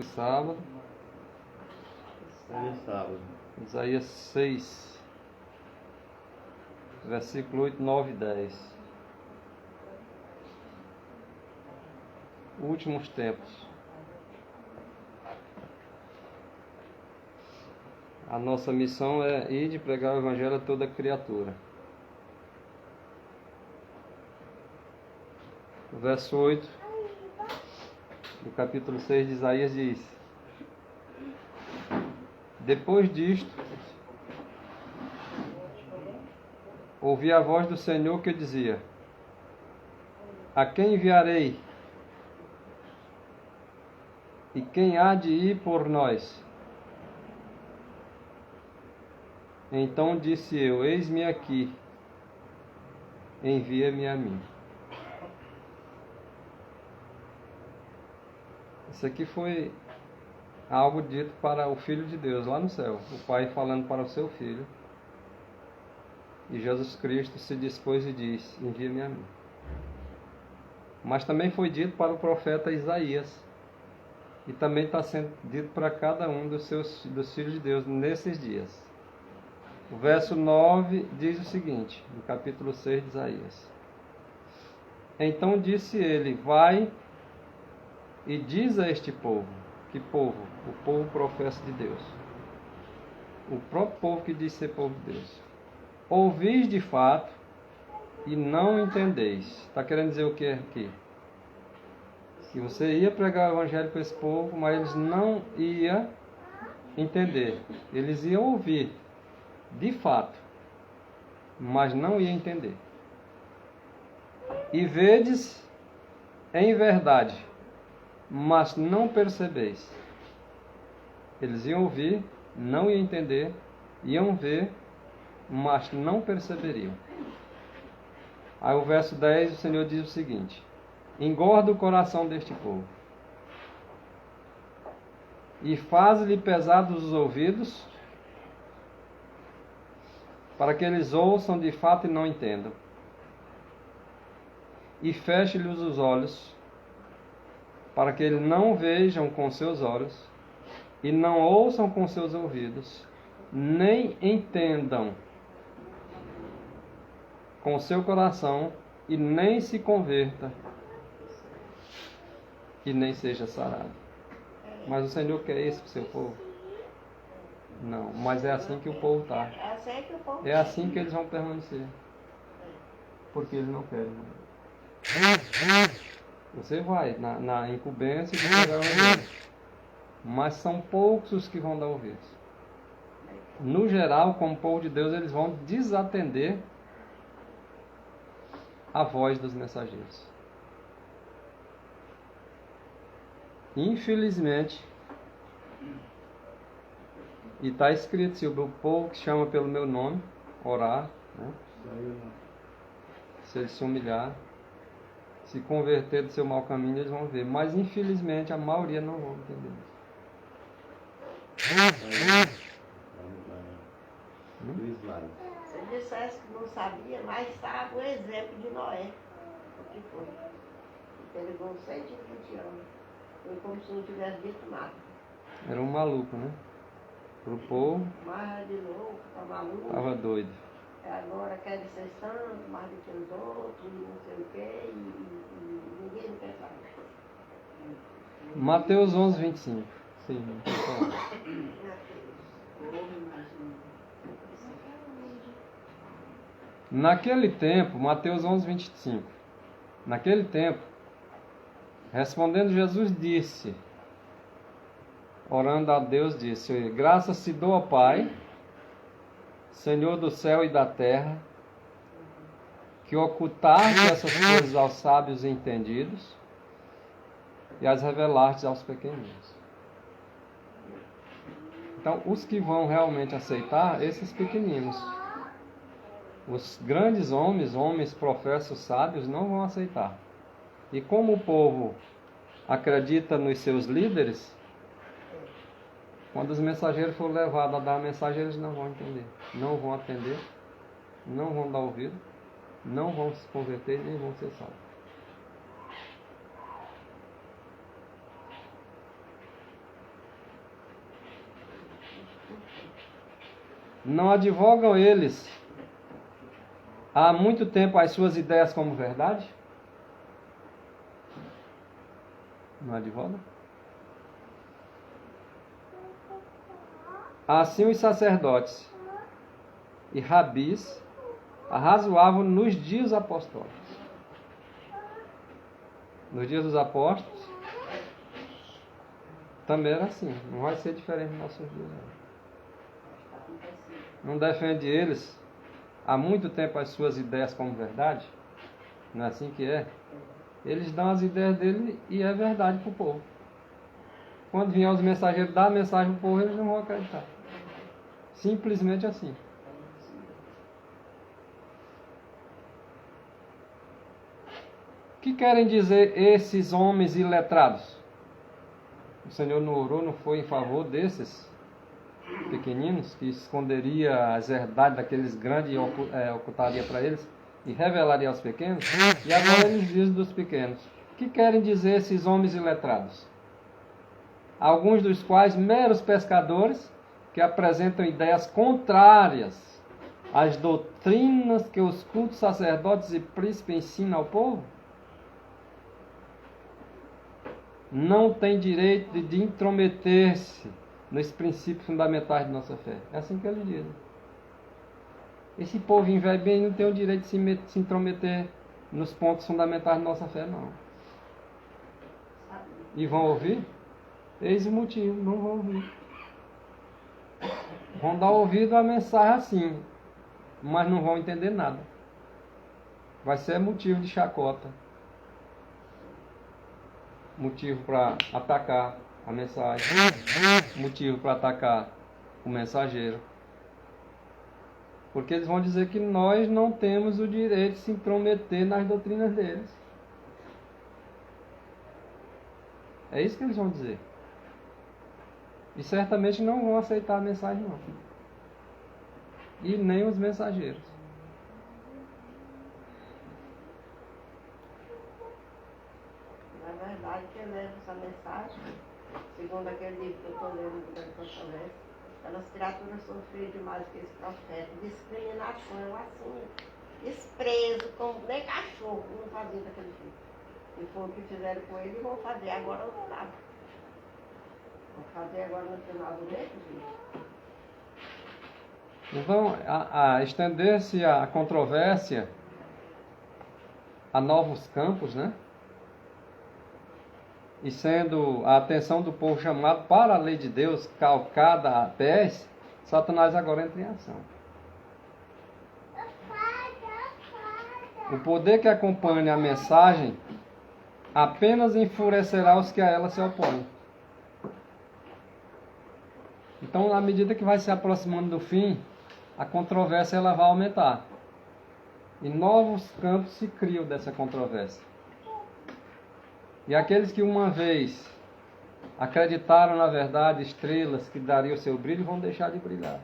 Sábado. Hoje é sábado. Isaías 6, versículo 8, 9 e 10. Últimos tempos. A nossa missão é ir de pregar o Evangelho a toda criatura. O verso 8 do capítulo 6 de Isaías diz: Depois disto, ouvi a voz do Senhor que dizia: A quem enviarei? E quem há de ir por nós? Então disse eu: Eis-me aqui, envia-me a mim. Isso aqui foi algo dito para o Filho de Deus lá no céu. O Pai falando para o seu Filho. E Jesus Cristo se dispôs e disse: Envia-me a mim. Mas também foi dito para o profeta Isaías. E também está sendo dito para cada um dos filhos de Deus nesses dias. O verso 9 diz o seguinte, no capítulo 6 de Isaías: Então disse ele: Vai e diz a este povo. Que povo? O povo professo de Deus. O próprio povo que diz ser povo de Deus. Ouvis de fato e não entendeis. Está querendo dizer o que aqui? Que você ia pregar o evangelho para esse povo, mas eles não iam entender. Eles iam ouvir, de fato, mas não iam entender. E vedes em verdade, mas não percebeis. Eles iam ouvir, não iam entender, iam ver, mas não perceberiam. Aí o verso 10, o Senhor diz o seguinte: Engorda o coração deste povo e faz-lhe pesados os ouvidos, para que eles ouçam de fato e não entendam. E feche-lhes os olhos, para que eles não vejam com seus olhos e não ouçam com seus ouvidos, nem entendam com seu coração e nem se converta e nem seja sarado. Mas o Senhor quer isso para o seu povo? Não, mas é assim que o povo está. É assim que eles vão permanecer. Porque eles não querem. Você vai na incumbência de pegar o evangelho. Mas são poucos os que vão dar ouvidos. No geral, como povo de Deus, eles vão desatender a voz dos mensageiros. Infelizmente, e está escrito: se o povo que chama pelo meu nome orar, né? Se ele se humilhar, se converter do seu mau caminho, eles vão ver. Mas infelizmente a maioria não vão entender. Se ele dissesse que não sabia, mas sabe o exemplo de Noé. O que foi? Ele pegou 120 anos. Foi como se não tivesse dito nada. Era um maluco, né? Pro povo. Mas de louco, tá maluco. Estava doido. Agora quer ser santo, mais do que os outros, e não sei o quê, e ninguém não quer saber. Mateus 11, 25. Sim, Naquele tempo, Mateus 11, 25. Naquele tempo, respondendo Jesus disse, orando a Deus, disse: Graças te dou, ó Pai, Senhor do céu e da terra, que ocultaste essas coisas aos sábios e entendidos e as revelaste aos pequeninos. Então, os que vão realmente aceitar, esses pequeninos. Os grandes homens professos sábios, não vão aceitar. E como o povo acredita nos seus líderes, quando os mensageiros forem levados a dar a mensagem, eles não vão entender, não vão atender, não vão dar ouvido, não vão se converter, nem vão ser salvos. Não advogam eles há muito tempo as suas ideias como verdade? Não advogam? Assim os sacerdotes e rabis arrazoavam nos dias apostólicos. Nos dias dos apóstolos também era assim. Não vai ser diferente nos nossos dias. Não defende eles há muito tempo as suas ideias como verdade? Não é assim que é? Eles dão as ideias dele e é verdade para o povo. Quando vier os mensageiros dar a mensagem para o povo, eles não vão acreditar. Simplesmente assim. O que querem dizer esses homens iletrados? O Senhor não orou, não foi em favor desses pequeninos que esconderia as verdades daqueles grandes e ocultaria para eles e revelaria aos pequenos? E agora eles dizem dos pequenos. O que querem dizer esses homens iletrados? Alguns dos quais meros pescadores que apresentam ideias contrárias às doutrinas que os cultos sacerdotes e príncipes ensinam ao povo? Não tem direito de intrometer-se nos princípios fundamentais de nossa fé. É assim que eles dizem. Esse povo vai bem não tem o direito de se intrometer nos pontos fundamentais de nossa fé, não. E vão ouvir? Eis o motivo, não vão ouvir. Vão dar ouvido à mensagem assim, mas não vão entender nada. Vai ser motivo de chacota. Motivo para atacar a mensagem. Motivo para atacar o mensageiro. Porque eles vão dizer que nós não temos o direito de se intrometer nas doutrinas deles. É isso que eles vão dizer. E certamente não vão aceitar a mensagem, não. E nem os mensageiros. Na verdade, quem leva essa mensagem, segundo aquele livro que eu estou lendo durante a conversa, aquelas criaturas são feias demais que esse profeta, discriminação, assim, desprezo, como nem cachorro, não fazia daquele jeito. E foi o que fizeram com ele e vão fazer agora ao final. Vão fazer agora no final do mês, gente. Então, a estender-se a controvérsia a novos campos, né? E sendo a atenção do povo chamado para a lei de Deus calcada a pés, Satanás agora entra em ação. O poder que acompanha a mensagem apenas enfurecerá os que a ela se opõem. Então, na medida que vai se aproximando do fim, a controvérsia ela vai aumentar. E novos campos se criam dessa controvérsia. E aqueles que uma vez acreditaram na verdade, estrelas que dariam o seu brilho, vão deixar de brilhar.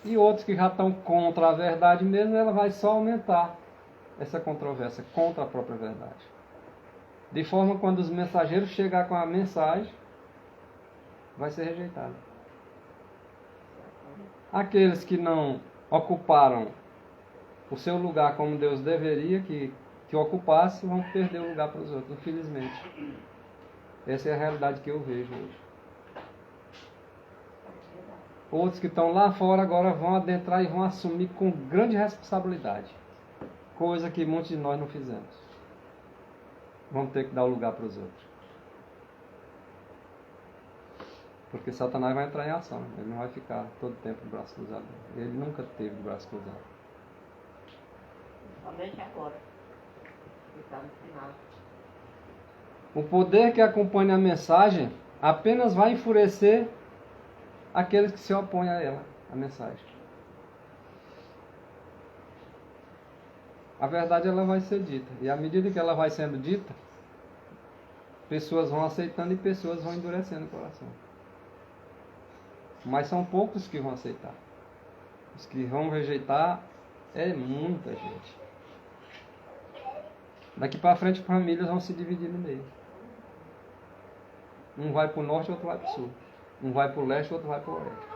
E outros que já estão contra a verdade mesmo, ela vai só aumentar essa controvérsia contra a própria verdade. De forma que quando os mensageiros chegar com a mensagem, vai ser rejeitado. Aqueles que não ocuparam o seu lugar como Deus deveria que ocupasse, vão perder o lugar para os outros, infelizmente. Essa é a realidade que eu vejo hoje. Outros que estão lá fora agora vão adentrar e vão assumir com grande responsabilidade. Coisa que muitos de nós não fizemos. Vamos ter que dar o lugar para os outros. Porque Satanás vai entrar em ação. Ele não vai ficar todo tempo de braço cruzado. Ele nunca teve de braço cruzado. Somente agora. Está no final. O poder que acompanha a mensagem apenas vai enfurecer aqueles que se opõem a ela, a mensagem. A verdade ela vai ser dita. E à medida que ela vai sendo dita, pessoas vão aceitando e pessoas vão endurecendo o coração. Mas são poucos que vão aceitar. Os que vão rejeitar é muita gente. Daqui para frente, famílias vão se dividir no meio. Um vai para o norte, outro vai para o sul. Um vai para o leste, outro vai para o oeste.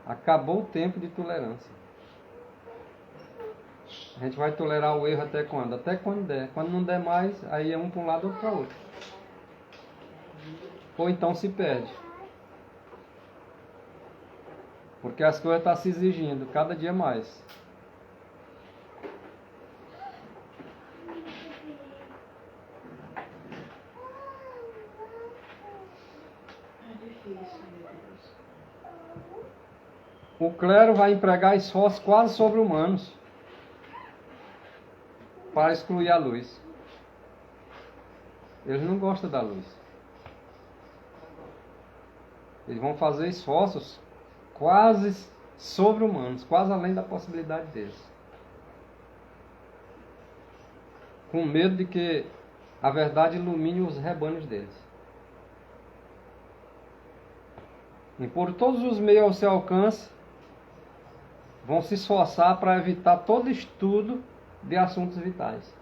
Acabou o tempo de tolerância. A gente vai tolerar o erro até quando? Até quando der. Quando não der mais, aí é um para um lado, outro para outro. Ou então se perde. Porque as coisas estão se exigindo cada dia mais. O clero vai empregar esforços quase sobre-humanos para excluir a luz. Eles não gostam da luz. Eles vão fazer esforços quase sobre-humanos, quase além da possibilidade deles. Com medo de que a verdade ilumine os rebanhos deles. E por todos os meios ao seu alcance, vão se esforçar para evitar todo estudo de assuntos vitais.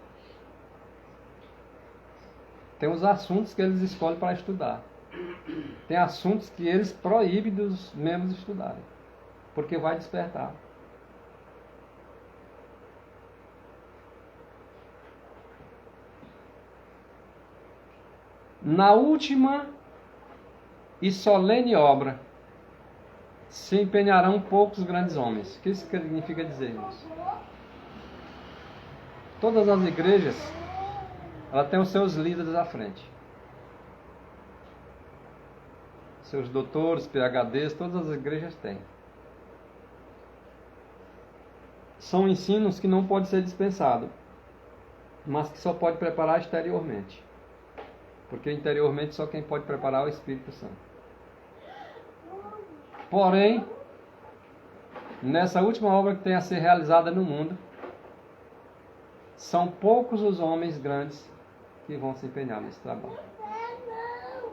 Tem os assuntos que eles escolhem para estudar. Tem assuntos que eles proíbem dos membros estudarem, porque vai despertar. Na última e solene obra se empenharão poucos grandes homens. O que isso significa dizer isso? Todas as igrejas, ela tem os seus líderes à frente. Seus doutores, PhDs, todas as igrejas têm. São ensinos que não podem ser dispensados, mas que só pode preparar exteriormente. Porque interiormente só quem pode preparar é o Espírito Santo. Porém, nessa última obra que tem a ser realizada no mundo, são poucos os homens grandes que vão se empenhar nesse trabalho.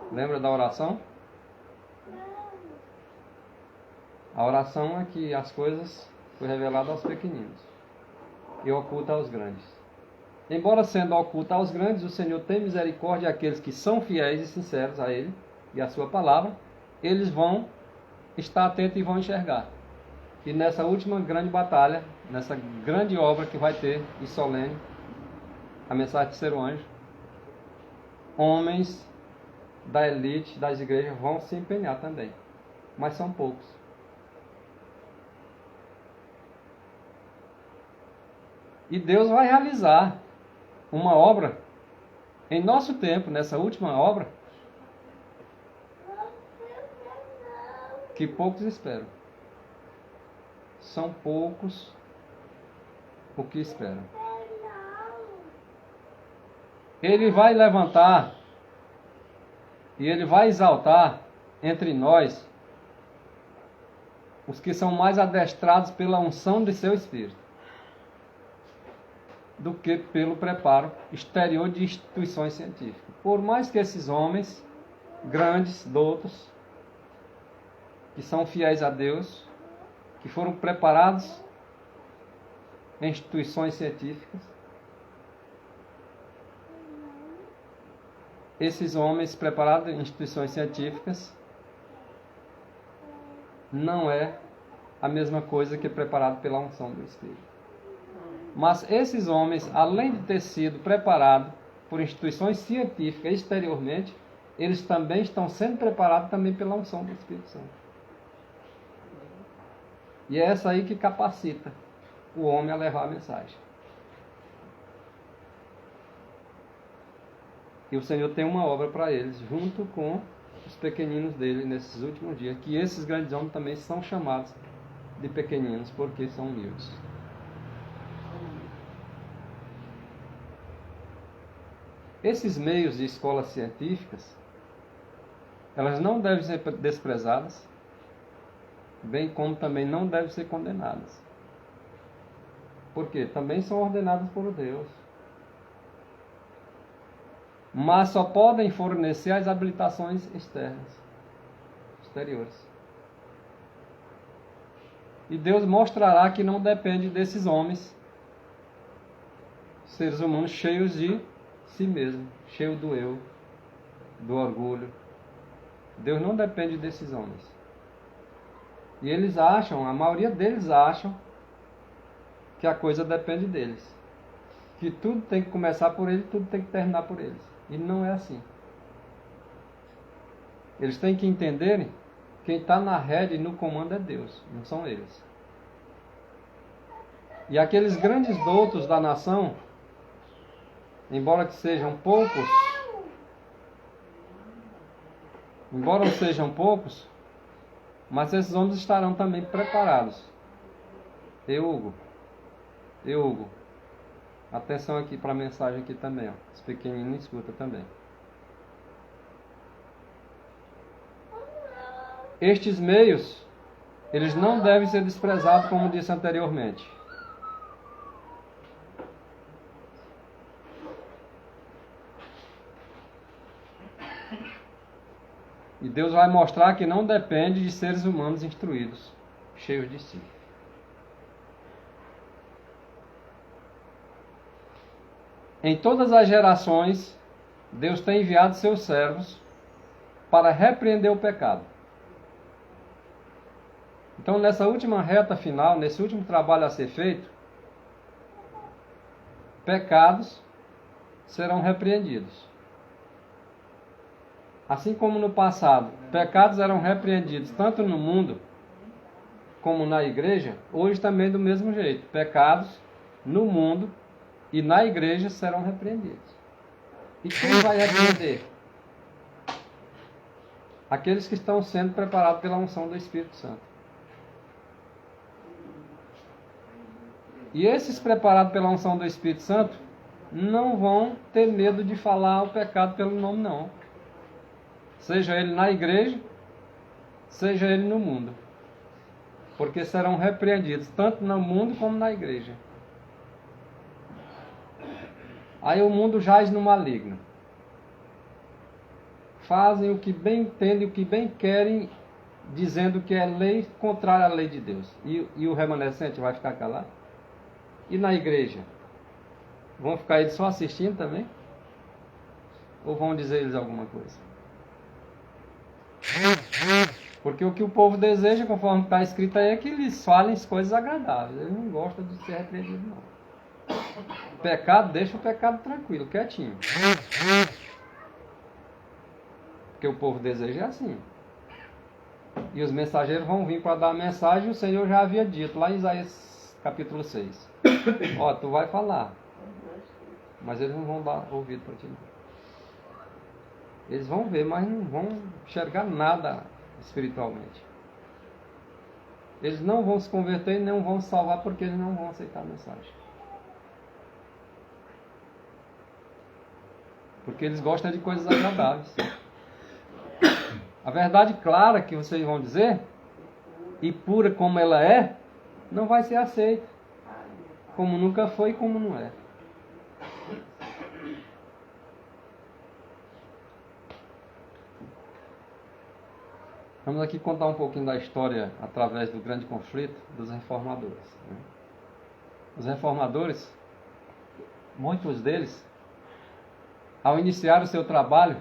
Lembra da oração? A oração é que as coisas foi revelada aos pequeninos e oculta aos grandes. Embora sendo oculta aos grandes, o Senhor tem misericórdia àqueles que são fiéis e sinceros a Ele e à Sua palavra. Eles vão estar atentos e vão enxergar. E nessa última grande batalha, nessa grande obra que vai ter, e solene, a mensagem do terceiro anjo, homens da elite das igrejas vão se empenhar também. Mas são poucos. E Deus vai realizar uma obra em nosso tempo, nessa última obra, que poucos esperam. São poucos o que esperam. Ele vai levantar e ele vai exaltar entre nós os que são mais adestrados pela unção de seu Espírito do que pelo preparo exterior de instituições científicas. Por mais que esses homens grandes, doutos, que são fiéis a Deus, que foram preparados em instituições científicas, esses homens preparados em instituições científicas não é a mesma coisa que preparado pela unção do Espírito. Mas esses homens, além de ter sido preparados por instituições científicas exteriormente, eles também estão sendo preparados também pela unção do Espírito Santo. E é essa aí que capacita o homem a levar a mensagem. E o Senhor tem uma obra para eles, junto com os pequeninos dele nesses últimos dias, que esses grandes homens também são chamados de pequeninos, porque são humildes. Esses meios de escolas científicas, elas não devem ser desprezadas, bem como também não devem ser condenadas. Porque também são ordenadas por Deus. Mas só podem fornecer as habilitações externas, exteriores. E Deus mostrará que não depende desses homens, seres humanos cheios de si mesmo, cheios do eu, do orgulho. Deus não depende desses homens. E eles acham, a maioria deles acham, que a coisa depende deles. Que tudo tem que começar por eles, tudo tem que terminar por eles. E não é assim. Eles têm que entenderem, quem está na rédea e no comando é Deus, não são eles. E aqueles grandes doutos da nação, embora sejam poucos, mas esses homens estarão também preparados. Hugo, atenção aqui para a mensagem aqui também, ó. Esse pequenininho escuta também. Estes meios, eles não devem ser desprezados, como disse anteriormente. E Deus vai mostrar que não depende de seres humanos instruídos, cheios de si. Em todas as gerações, Deus tem enviado seus servos para repreender o pecado. Então, nessa última reta final, nesse último trabalho a ser feito, pecados serão repreendidos. Assim como no passado, pecados eram repreendidos tanto no mundo como na igreja, hoje também do mesmo jeito. Pecados no mundo e na igreja serão repreendidos. E quem vai repreender? Aqueles que estão sendo preparados pela unção do Espírito Santo. E esses preparados pela unção do Espírito Santo não vão ter medo de falar o pecado pelo nome, não. Seja ele na igreja, seja ele no mundo. Porque serão repreendidos tanto no mundo como na igreja. Aí o mundo jaz no maligno. Fazem o que bem entendem, o que bem querem, dizendo que é lei contrária à lei de Deus. E o remanescente vai ficar calado? E na igreja? Vão ficar eles só assistindo também? Ou vão dizer eles alguma coisa? Porque o que o povo deseja, conforme está escrito aí, é que eles falem coisas agradáveis. Eles não gostam de ser repreendidos, não. O pecado, deixa o pecado tranquilo, quietinho. Porque o povo deseja é assim. E os mensageiros vão vir para dar a mensagem, e o Senhor já havia dito, lá em Isaías capítulo 6. Ó, tu vai falar, mas eles não vão dar ouvido para ti. Eles vão ver, mas não vão enxergar nada espiritualmente. Eles não vão se converter e não vão se salvar porque eles não vão aceitar a mensagem. Porque eles gostam de coisas agradáveis. A verdade clara que vocês vão dizer, e pura como ela é, não vai ser aceita. Como nunca foi e como não é. Vamos aqui contar um pouquinho da história através do grande conflito dos reformadores. Os reformadores, muitos deles, ao iniciar o seu trabalho,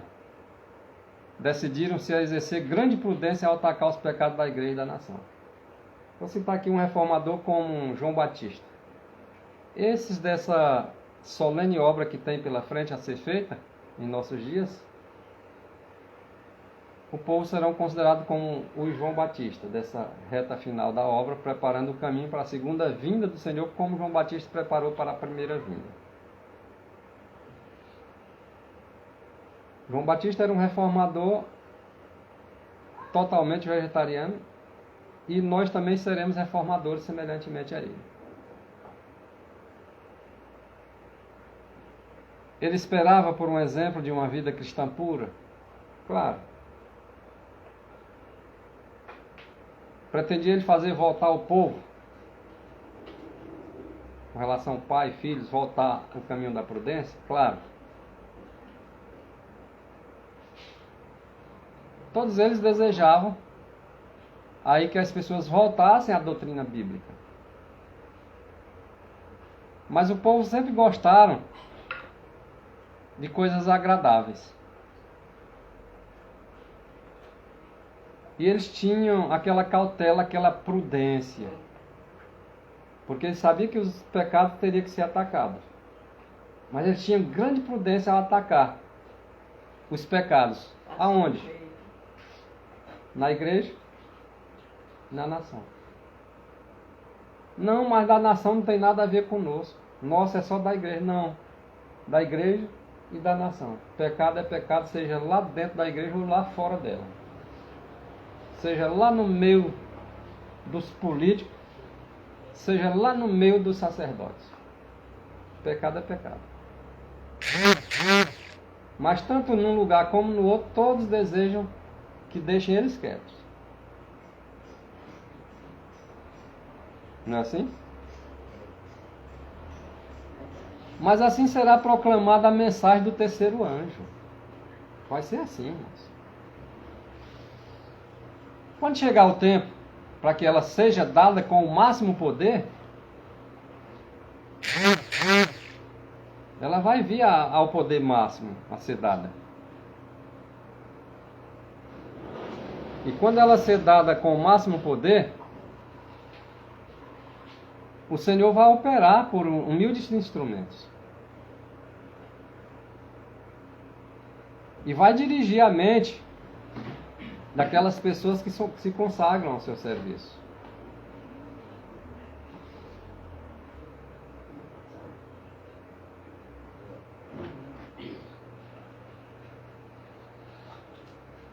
decidiram-se a exercer grande prudência ao atacar os pecados da igreja e da nação. Vou citar aqui um reformador como João Batista. Esses dessa solene obra que tem pela frente a ser feita em nossos dias, o povo serão considerados como o João Batista, dessa reta final da obra, preparando o caminho para a segunda vinda do Senhor, como João Batista preparou para a primeira vinda. João Batista era um reformador totalmente vegetariano, e nós também seremos reformadores semelhantemente a ele. Ele esperava por um exemplo de uma vida cristã pura? Claro. Pretendia ele fazer voltar o povo, com relação ao pai e filhos, voltar ao caminho da prudência? Claro. Todos eles desejavam aí que as pessoas voltassem à doutrina bíblica. Mas o povo sempre gostaram de coisas agradáveis. E eles tinham aquela cautela, aquela prudência. Porque eles sabiam que os pecados teriam que ser atacados. Mas eles tinham grande prudência ao atacar os pecados. Aonde? Na igreja, na nação. Não, mas da nação não tem nada a ver conosco. Nossa, é só da igreja. Não. Da igreja e da nação. Pecado é pecado, seja lá dentro da igreja ou lá fora dela. Seja lá no meio dos políticos, seja lá no meio dos sacerdotes. Pecado é pecado. Mas tanto num lugar como no outro, todos desejam que deixem eles quietos. Não é assim? Mas assim será proclamada a mensagem do terceiro anjo. Vai ser assim, irmãos. Quando chegar o tempo para que ela seja dada com o máximo poder, ela vai vir ao poder máximo a ser dada. E quando ela ser dada com o máximo poder, o Senhor vai operar por humildes instrumentos. E vai dirigir a mente daquelas pessoas que se consagram ao seu serviço.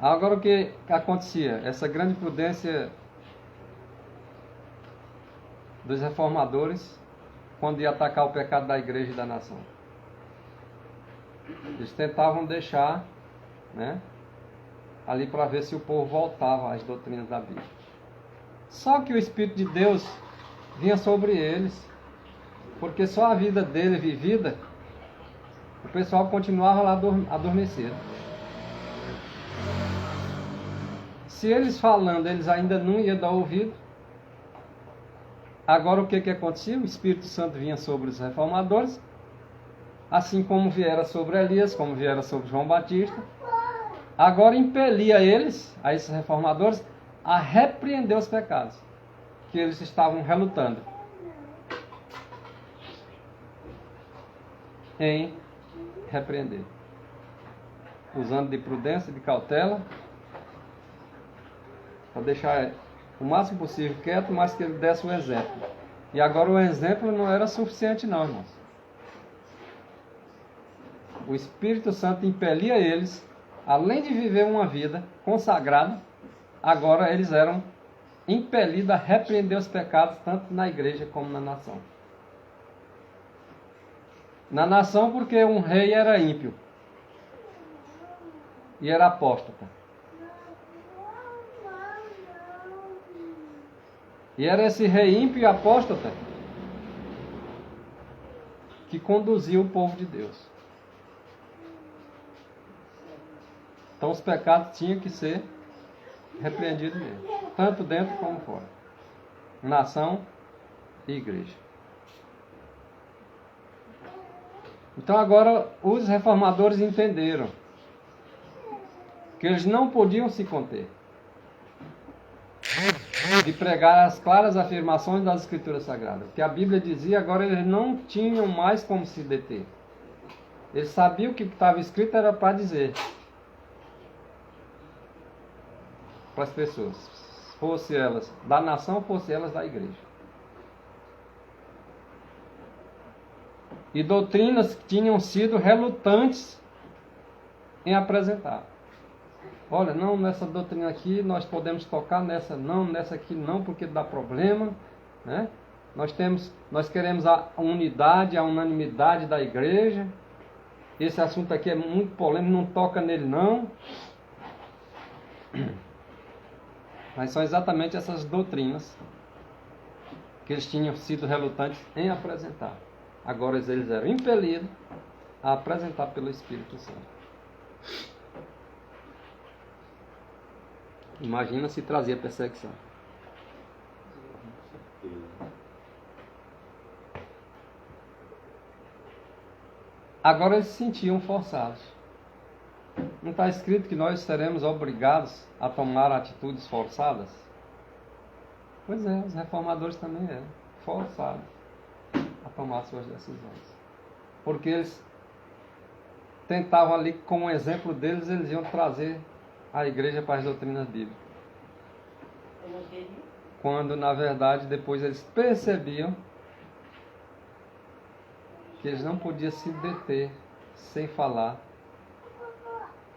Agora o que acontecia? Essa grande prudência dos reformadores quando ia atacar o pecado da igreja e da nação. Eles tentavam deixar, né, ali para ver se o povo voltava às doutrinas da Bíblia. Só que o Espírito de Deus vinha sobre eles, porque só a vida dele vivida, o pessoal continuava lá adormecido. Se eles falando, eles ainda não iam dar ouvido. Agora o que acontecia? O Espírito Santo vinha sobre os reformadores, assim como viera sobre Elias, como viera sobre João Batista. Agora impelia eles, a esses reformadores, a repreender os pecados que eles estavam relutando em repreender, usando de prudência e de cautela, para deixar o máximo possível quieto, mas que ele desse o exemplo. E agora o exemplo não era suficiente não, irmãos. O Espírito Santo impelia eles, além de viver uma vida consagrada, agora eles eram impelidos a repreender os pecados, tanto na igreja como na nação. Na nação porque um rei era ímpio e era apóstata. E era esse rei ímpio e apóstata que conduzia o povo de Deus. Então os pecados tinham que ser repreendidos mesmo, tanto dentro como fora. Nação e igreja. Então agora os reformadores entenderam que eles não podiam se conter de pregar as claras afirmações das Escrituras Sagradas. Que a Bíblia dizia, agora eles não tinham mais como se deter. Eles sabiam que o que estava escrito era para dizer para as pessoas, fosse elas da nação, fosse elas da igreja. E doutrinas que tinham sido relutantes em apresentar. Olha, não, nessa doutrina aqui nós podemos tocar, nessa não, nessa aqui não, porque dá problema, né? Nós queremos a unidade, a unanimidade da igreja. Esse assunto aqui é muito polêmico, não toca nele não. Mas são exatamente essas doutrinas que eles tinham sido relutantes em apresentar. Agora eles eram impelidos a apresentar pelo Espírito Santo. Imagina se trazia perseguição. Agora eles se sentiam forçados Não está escrito que nós seremos obrigados a tomar atitudes forçadas? Pois é, os reformadores também eram forçados a tomar suas decisões. Porque eles tentavam ali, como exemplo deles, eles iam trazer a igreja para as doutrinas bíblicas. Quando, na verdade, depois eles percebiam que eles não podiam se deter sem falar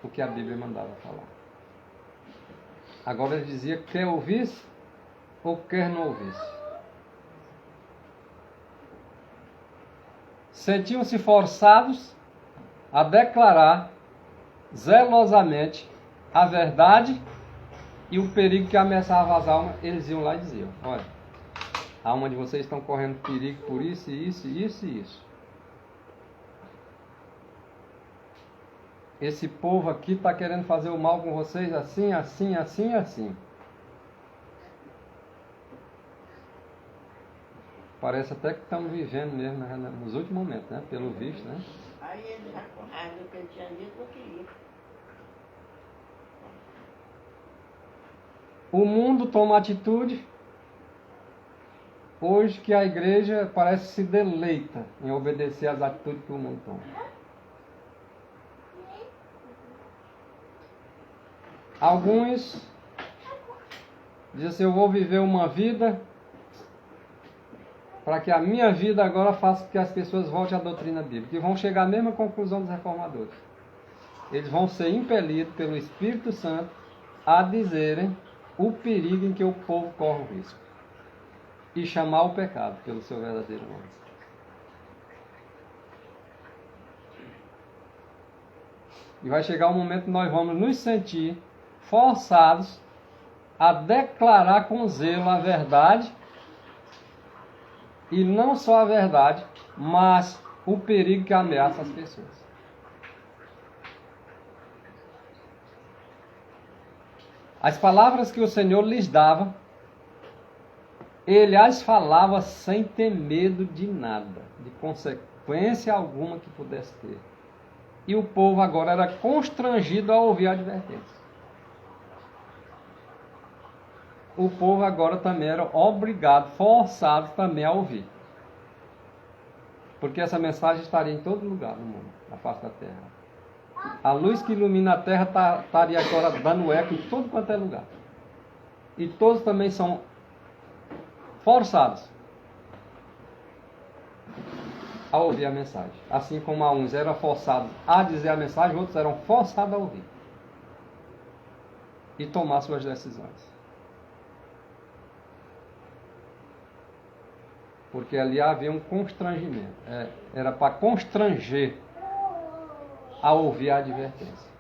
o que a Bíblia mandava falar. Agora ele dizia, quer ouvisse ou quer não ouvisse. Sentiam-se forçados a declarar zelosamente a verdade e o perigo que ameaçava as almas. Eles iam lá e diziam, olha, a alma de vocês estão correndo perigo por isso, isso, isso e isso. Esse povo aqui está querendo fazer o mal com vocês assim, assim, assim, assim. Parece até que estamos vivendo mesmo, né, nos últimos momentos, né? Pelo visto, né? Aí ele já com raiva do que ele tinha dito, não queria. O mundo toma atitude hoje que a igreja parece se deleita em obedecer às atitudes que o mundo toma. Alguns dizem assim, eu vou viver uma vida para que a minha vida agora faça com que as pessoas voltem à doutrina bíblica. E vão chegar à mesma conclusão dos reformadores. Eles vão ser impelidos pelo Espírito Santo a dizerem o perigo em que o povo corre o risco. E chamar o pecado pelo seu verdadeiro nome. E vai chegar um momento que nós vamos nos sentir forçados a declarar com zelo a verdade, e não só a verdade, mas o perigo que ameaça as pessoas. As palavras que o Senhor lhes dava, Ele as falava sem ter medo de nada, de consequência alguma que pudesse ter. E o povo agora era constrangido a ouvir a advertência. O povo agora também era obrigado, forçado também a ouvir. Porque essa mensagem estaria em todo lugar no mundo, na face da terra. A luz que ilumina a terra estaria agora dando eco em todo quanto é lugar. E todos também são forçados a ouvir a mensagem. Assim como a uns eram forçados a dizer a mensagem, outros eram forçados a ouvir. E tomar suas decisões. Porque ali havia um constrangimento. Era para constranger a ouvir a advertência.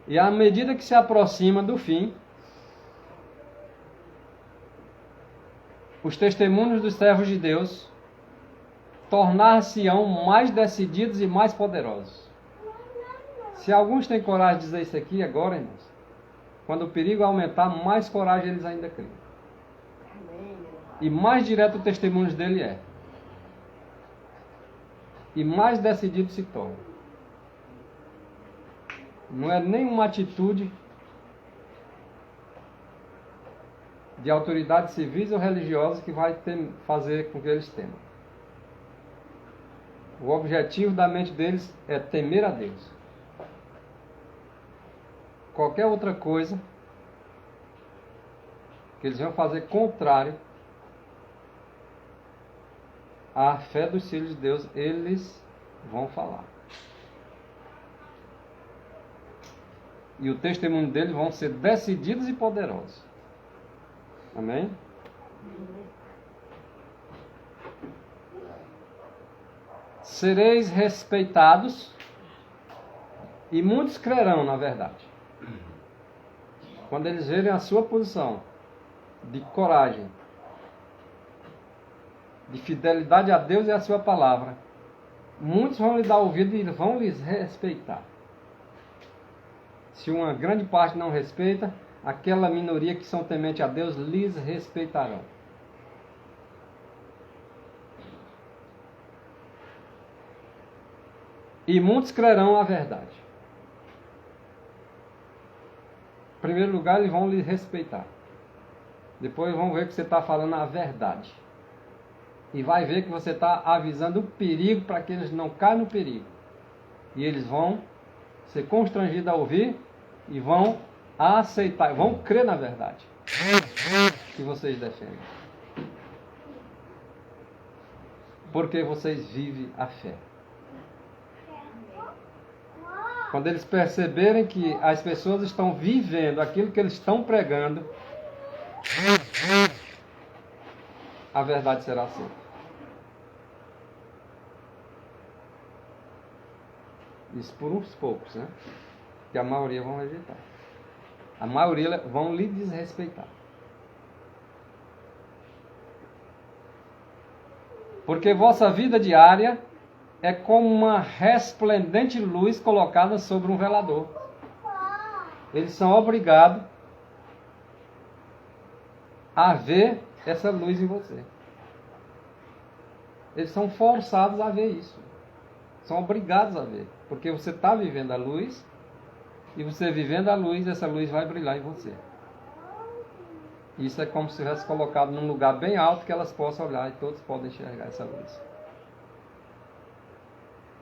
E à medida que se aproxima do fim, os testemunhos dos servos de Deus tornar-se-ão mais decididos e mais poderosos. Se alguns têm coragem de dizer isso aqui agora, irmãos, quando o perigo aumentar, mais coragem eles ainda criam. E mais direto o testemunho dele é. E mais decidido se torna. Não é nenhuma atitude de autoridades civis ou religiosas que vai fazer com que eles temam. O objetivo da mente deles é temer a Deus. Qualquer outra coisa que eles vão fazer contrário à fé dos filhos de Deus, eles vão falar. E o testemunho deles vão ser decididos e poderosos. Amém? Sereis respeitados e muitos crerão, na verdade. Quando eles verem a sua posição de coragem, de fidelidade a Deus e a sua palavra, muitos vão lhe dar ouvido e vão lhes respeitar. Se uma grande parte não respeita, aquela minoria que são temente a Deus lhes respeitarão. e muitos crerão a verdade. Em primeiro lugar, eles vão lhe respeitar. Depois vão ver que você está falando a verdade. E vai ver que você está avisando o perigo para que eles não caiam no perigo. E eles vão ser constrangidos a ouvir e vão aceitar, vão crer na verdade que vocês defendem. Porque vocês vivem a fé. Quando eles perceberem que as pessoas estão vivendo aquilo que eles estão pregando, a verdade será aceita. Isso por uns poucos, né? Que a maioria vão rejeitar. A maioria vão lhe desrespeitar. Porque vossa vida diária é como uma resplendente luz colocada sobre um velador. Eles são obrigados a ver essa luz em você. Eles são forçados a ver isso. São obrigados a ver. Porque você está vivendo a luz, e você vivendo a luz, essa luz vai brilhar em você. Isso é como se tivesse colocado num lugar bem alto que elas possam olhar e todos podem enxergar essa luz.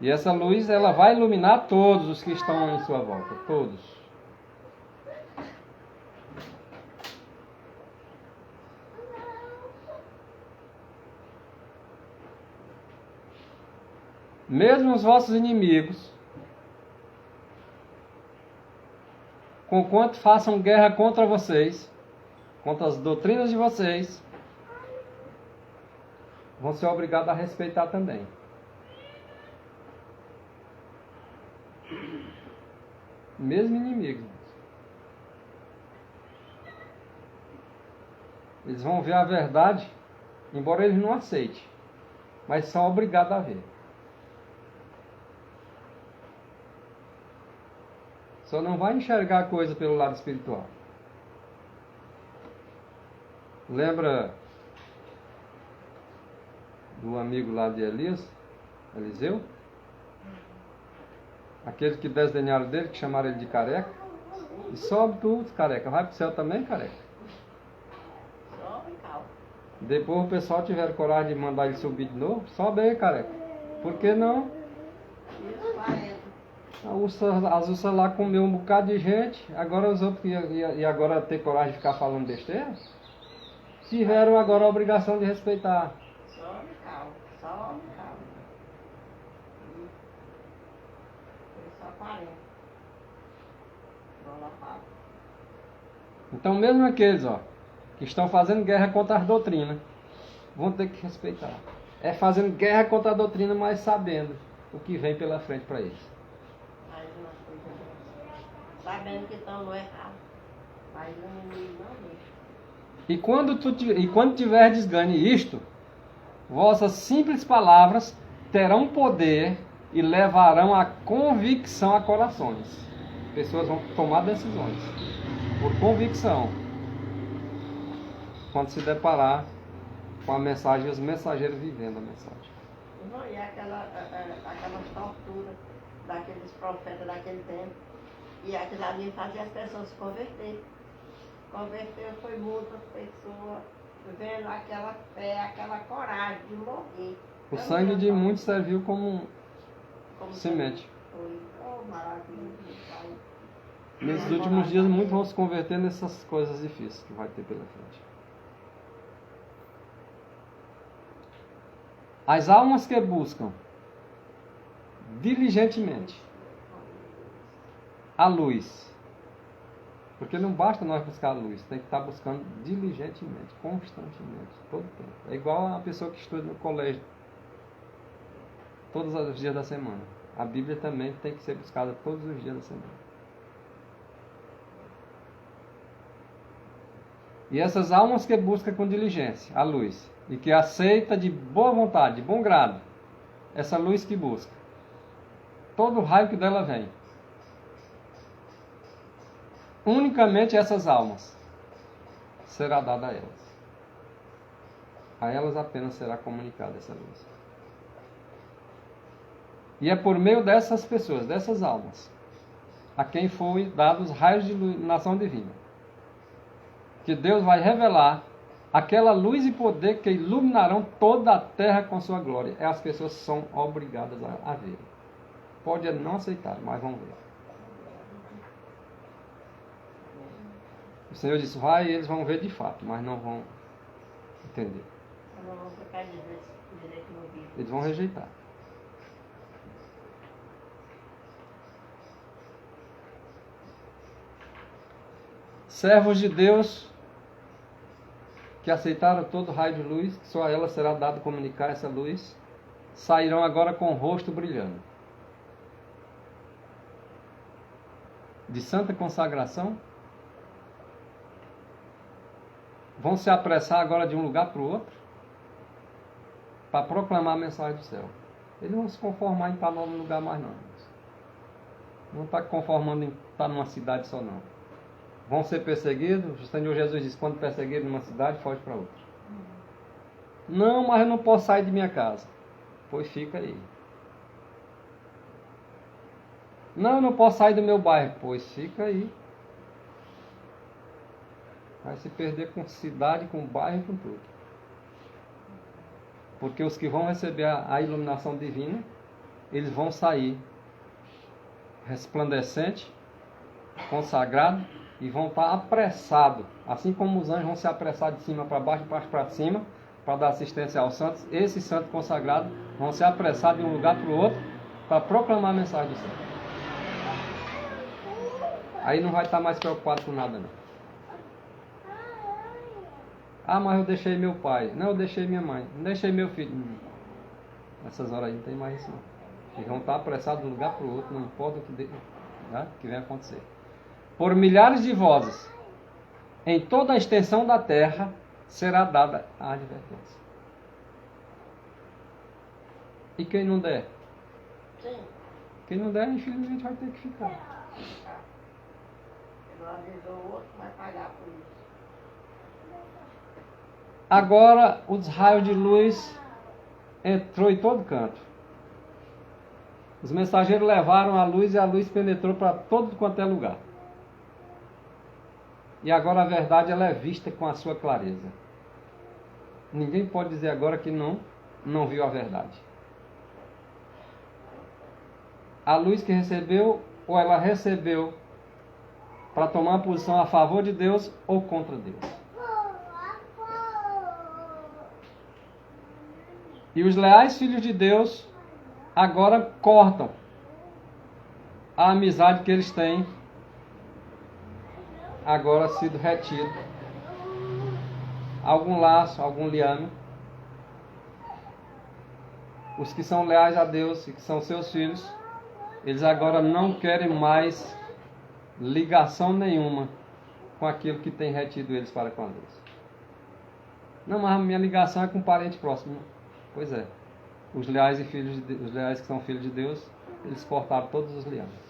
E essa luz, ela vai iluminar todos os que estão em sua volta. Todos. Mesmo os vossos inimigos, conquanto façam guerra contra vocês, contra as doutrinas de vocês, vão ser obrigados a respeitar também. Mesmo inimigo. Eles vão ver a verdade, embora eles não aceitem, mas são obrigados a ver. Só não vai enxergar a coisa pelo lado espiritual. Lembra do amigo lá de Eliseu? Aquele que desdenharam dele, que chamaram ele de careca. E sobe tudo, careca. Vai para o céu também, careca. Sobe, calma. Depois o pessoal tiver coragem de mandar ele subir de novo, sobe aí, careca. Por que não? Isso, 40. As ursas lá comeu um bocado de gente, agora os outros e agora ter coragem de ficar falando besteira? Tiveram agora a obrigação de respeitar. Sobe, calma. Sobe, calma. Foi só 40. Bola papo. Então mesmo aqueles que estão fazendo guerra contra as doutrinas, vão ter que respeitar. É fazendo guerra contra a doutrina, mas sabendo o que vem pela frente para eles. Mais uma coisa. Sabendo que estão no errado. Mas o inimigo não deixa. E quando tiverdes ganhe isto, vossas simples palavras terão poder e levarão a convicção a corações. Pessoas vão tomar decisões por convicção quando se deparar com a mensagem e os mensageiros vivendo a mensagem. Não, e aquelas torturas daqueles profetas daquele tempo. E aquilo ali fazia as pessoas se converter. Converter foi muitas pessoas vendo aquela fé, aquela coragem de morrer. O sangue de muitos serviu como semente. Foi, oh, maravilha, Pai. Nesses últimos dias, muitos vão se converter nessas coisas difíceis que vai ter pela frente. As almas que buscam diligentemente a luz, porque não basta nós buscar a luz, tem que estar buscando diligentemente, constantemente, todo o tempo. É igual a pessoa que estuda no colégio, todos os dias da semana. A Bíblia também tem que ser buscada todos os dias da semana. E essas almas que buscam com diligência a luz, e que aceita de boa vontade, de bom grado, essa luz que busca, todo o raio que dela vem, unicamente essas almas será dada a elas. A elas apenas será comunicada essa luz. E é por meio dessas pessoas, dessas almas, a quem foi dado os raios de iluminação divina, que Deus vai revelar aquela luz e poder que iluminarão toda a terra com sua glória. E as pessoas são obrigadas a ver. Pode não aceitar, mas vão ver. O Senhor disse, vai e eles vão ver de fato, mas não vão entender. Não vão ficar direito no vídeo. Eles vão rejeitar. Servos de Deus que aceitaram todo raio de luz, que só a ela será dado comunicar essa luz, sairão agora com o rosto brilhando. De santa consagração, vão se apressar agora de um lugar para o outro, para proclamar a mensagem do céu. Eles não vão se conformar em estar num lugar mais não. Não está conformando em estar numa cidade só não. Vão ser perseguidos. O Senhor Jesus disse, quando perseguido numa cidade, foge para outra. Não, mas eu não posso sair de minha casa. Pois fica aí. Não, eu não posso sair do meu bairro. Pois fica aí. Vai se perder com cidade, com bairro, com tudo. Porque os que vão receber a iluminação divina, eles vão sair resplandecente, consagrado, e vão estar apressados, assim como os anjos vão se apressar de cima para baixo, de baixo para cima, para dar assistência aos santos. Esses santos consagrados vão se apressar de um lugar para o outro, para proclamar a mensagem do céu. Aí não vai estar mais preocupado com nada não. Ah, mas eu deixei meu pai. Não, eu deixei minha mãe. Não deixei meu filho. Nessas horas aí não tem mais isso não. Eles vão estar apressados de um lugar para o outro, não importa o que venha acontecer. Por milhares de vozes, em toda a extensão da terra, será dada a advertência. E quem não der? Sim. Quem não der, infelizmente, vai ter que ficar. Ele não avisou o outro, vai pagar por isso. Agora, os raios de luz entrou em todo canto. Os mensageiros levaram a luz e a luz penetrou para todo quanto é lugar. E agora a verdade ela é vista com a sua clareza. Ninguém pode dizer agora que não viu a verdade. A luz que recebeu, ou ela recebeu para tomar uma posição a favor de Deus ou contra Deus. E os leais filhos de Deus agora cortam a amizade que eles têm agora sido retido. Algum laço, algum liame. Os que são leais a Deus e que são seus filhos, eles agora não querem mais ligação nenhuma com aquilo que tem retido eles para com Deus. Não, mas a minha ligação é com um parente próximo. Pois é. Os leais que são filhos de Deus, eles cortaram todos os liames.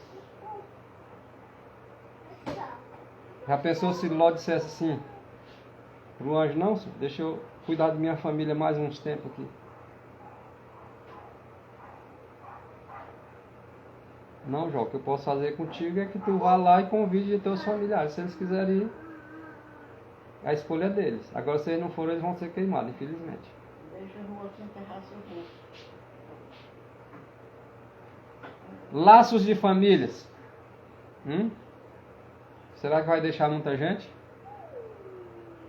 Já pensou se Ló dissesse assim para o anjo, não, senhor, deixa eu cuidar de minha família mais uns tempos aqui. Não, Jó, o que eu posso fazer contigo é que tu vá lá e convide os teus familiares. Se eles quiserem ir, a escolha é deles. Agora, se eles não forem, eles vão ser queimados, infelizmente. Deixa os moços enterrar seu rosto. Laços de famílias. Será que vai deixar muita gente?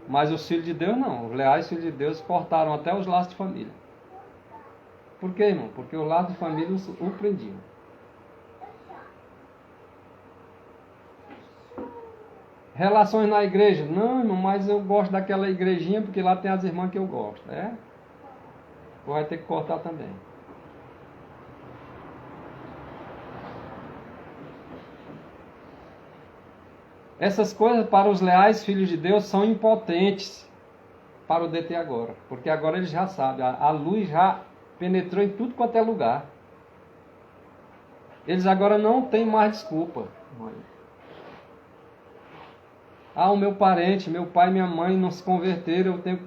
Mas os filhos de Deus não. Os leais filhos de Deus cortaram até os laços de família. Por quê, irmão? Porque os laços de família o prendiam. Relações na igreja. Não, irmão, mas eu gosto daquela igrejinha porque lá tem as irmãs que eu gosto. É? Vai ter que cortar também. Essas coisas para os leais filhos de Deus são impotentes para o deter agora. Porque agora eles já sabem, a luz já penetrou em tudo quanto é lugar. Eles agora não têm mais desculpa. Ah, o meu parente, meu pai e minha mãe não se converteram, eu tenho...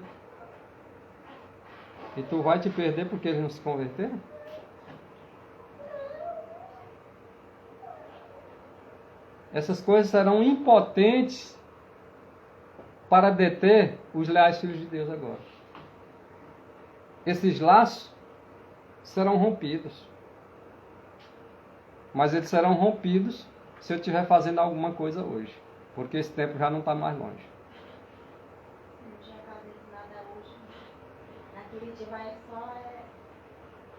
E tu vai te perder porque eles não se converteram? essas coisas serão impotentes para deter os leais filhos de Deus agora. Esses laços serão rompidos. Mas eles serão rompidos se eu estiver fazendo alguma coisa hoje. Porque esse tempo já não está mais longe. Não tinha cabido nada hoje. Naquele dia vai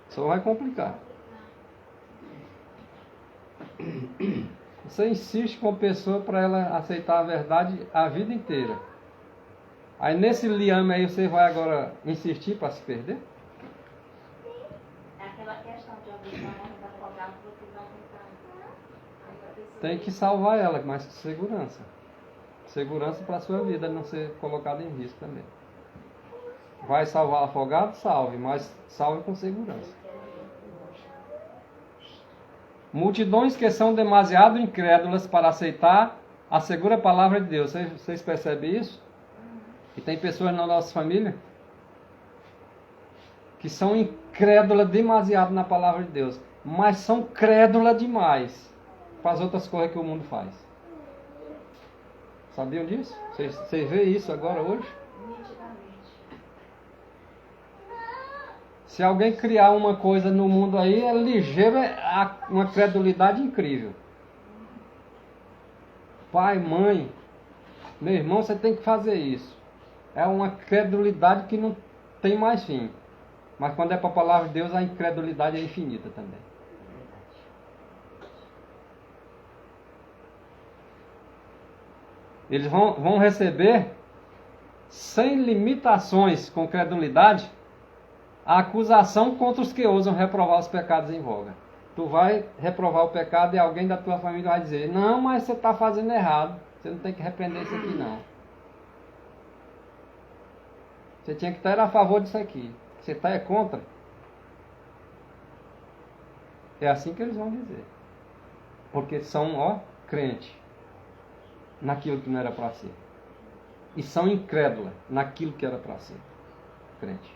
Só vai complicar. Você insiste com a pessoa para ela aceitar a verdade a vida inteira. Aí nesse liame aí você vai agora insistir para se perder? É aquela questão de alguém que vai estar folgado, você vai tentar. Tem que salvar ela, mas com segurança. Segurança para a sua vida não ser colocada em risco também. Vai salvar afogado? Salve, mas salve com segurança. Multidões que são demasiado incrédulas para aceitar a segura palavra de Deus. Vocês percebem isso? E tem pessoas na nossa família que são incrédulas demasiado na palavra de Deus, mas são crédulas demais para as outras coisas que o mundo faz. Sabiam disso? Vocês veem isso agora hoje? Se alguém criar uma coisa no mundo aí, é ligeiro, uma credulidade incrível. Pai, mãe, meu irmão, você tem que fazer isso. É uma credulidade que não tem mais fim. Mas quando é para a palavra de Deus, a incredulidade é infinita também. Eles vão receber, sem limitações, com credulidade, a acusação contra os que ousam reprovar os pecados em voga. Tu vai reprovar o pecado e alguém da tua família vai dizer: não, mas você está fazendo errado. Você não tem que repreender isso aqui não. Você tinha que estar a favor disso aqui. Você está contra? É assim que eles vão dizer. Porque são, crente naquilo que não era para ser. E são incrédula naquilo que era para ser. Crente.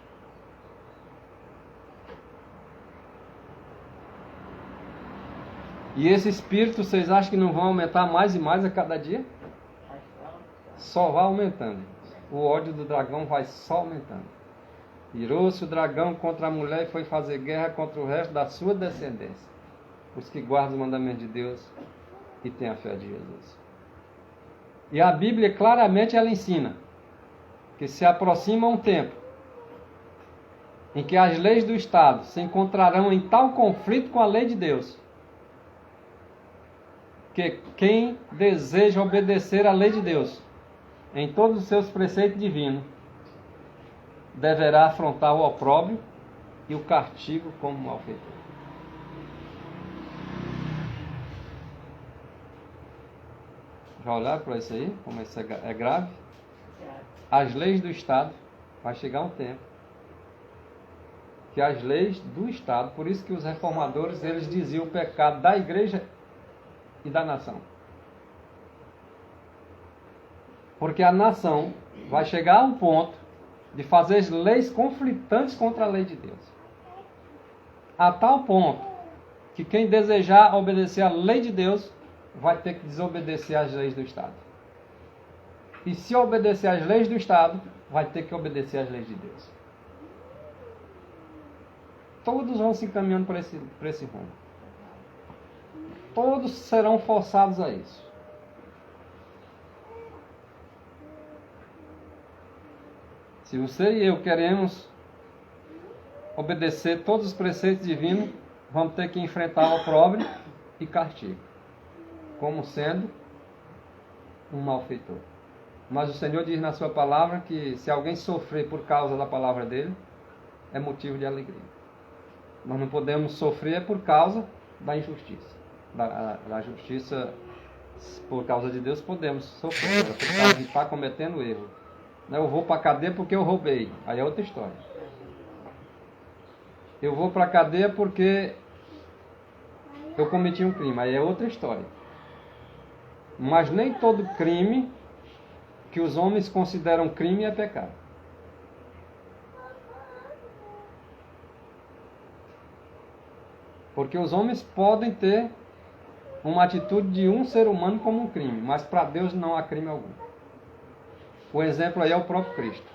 E esse espírito, vocês acham que não vão aumentar mais e mais a cada dia? Só vai aumentando. O ódio do dragão vai só aumentando. Irou-se o dragão contra a mulher e foi fazer guerra contra o resto da sua descendência. Os que guardam os mandamentos de Deus e têm a fé de Jesus. E a Bíblia claramente ela ensina que se aproxima um tempo em que as leis do Estado se encontrarão em tal conflito com a lei de Deus, que quem deseja obedecer à lei de Deus em todos os seus preceitos divinos deverá afrontar o opróbrio e o castigo como malfeitor. Já olharam para isso aí? Como isso é grave? As leis do Estado, vai chegar um tempo que as leis do Estado, por isso que os reformadores eles diziam o pecado da igreja e da nação. Porque a nação vai chegar a um ponto de fazer leis conflitantes contra a lei de Deus. A tal ponto que quem desejar obedecer à lei de Deus vai ter que desobedecer às leis do Estado. E se obedecer às leis do Estado, vai ter que obedecer às leis de Deus. Todos vão se encaminhando para esse rumo. Todos serão forçados a isso. Se você e eu queremos obedecer todos os preceitos divinos, vamos ter que enfrentar o opróbrio e castigo, como sendo um malfeitor. Mas o Senhor diz na sua palavra que se alguém sofrer por causa da palavra dele, é motivo de alegria. Nós não podemos sofrer por causa da injustiça. Da justiça, por causa de Deus, podemos sofrer. Por causa de estar cometendo erro. Eu vou para a cadeia porque eu roubei. Aí é outra história. Eu vou para a cadeia porque eu cometi um crime. Aí é outra história. Mas nem todo crime que os homens consideram crime é pecado. Porque os homens podem ter uma atitude de um ser humano como um crime, mas para Deus não há crime algum. O exemplo aí é o próprio Cristo.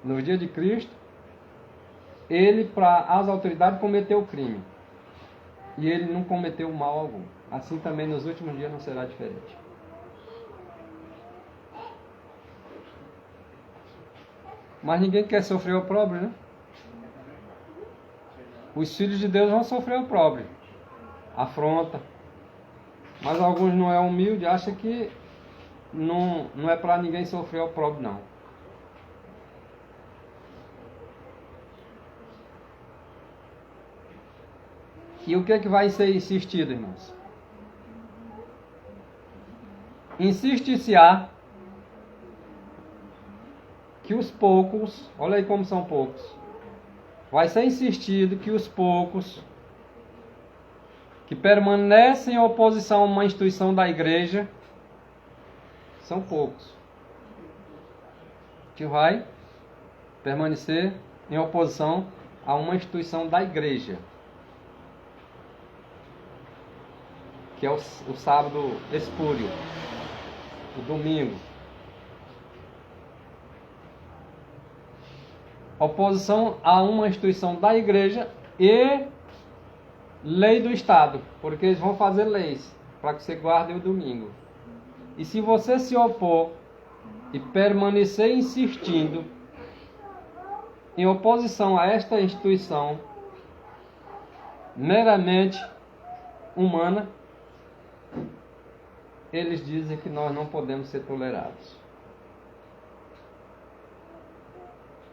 No dia de Cristo, ele, para as autoridades, cometeu o crime. E ele não cometeu mal algum. Assim também nos últimos dias não será diferente. Mas ninguém quer sofrer o opróbrio, né? Os filhos de Deus vão sofrer o opróbrio, afronta. Mas alguns não é humilde, acham que não é para ninguém sofrer o opróbrio, não. E o que é que vai ser insistido, irmãos? Insiste-se-á que os poucos, olha aí como são poucos, vai ser insistido que os poucos que permanecem em oposição a uma instituição da igreja, são poucos, que vai permanecer em oposição a uma instituição da igreja, que é o sábado espúrio, o domingo. Oposição a uma instituição da igreja e lei do Estado, porque eles vão fazer leis para que você guarde o domingo. E se você se opor e permanecer insistindo em oposição a esta instituição meramente humana, eles dizem que nós não podemos ser tolerados.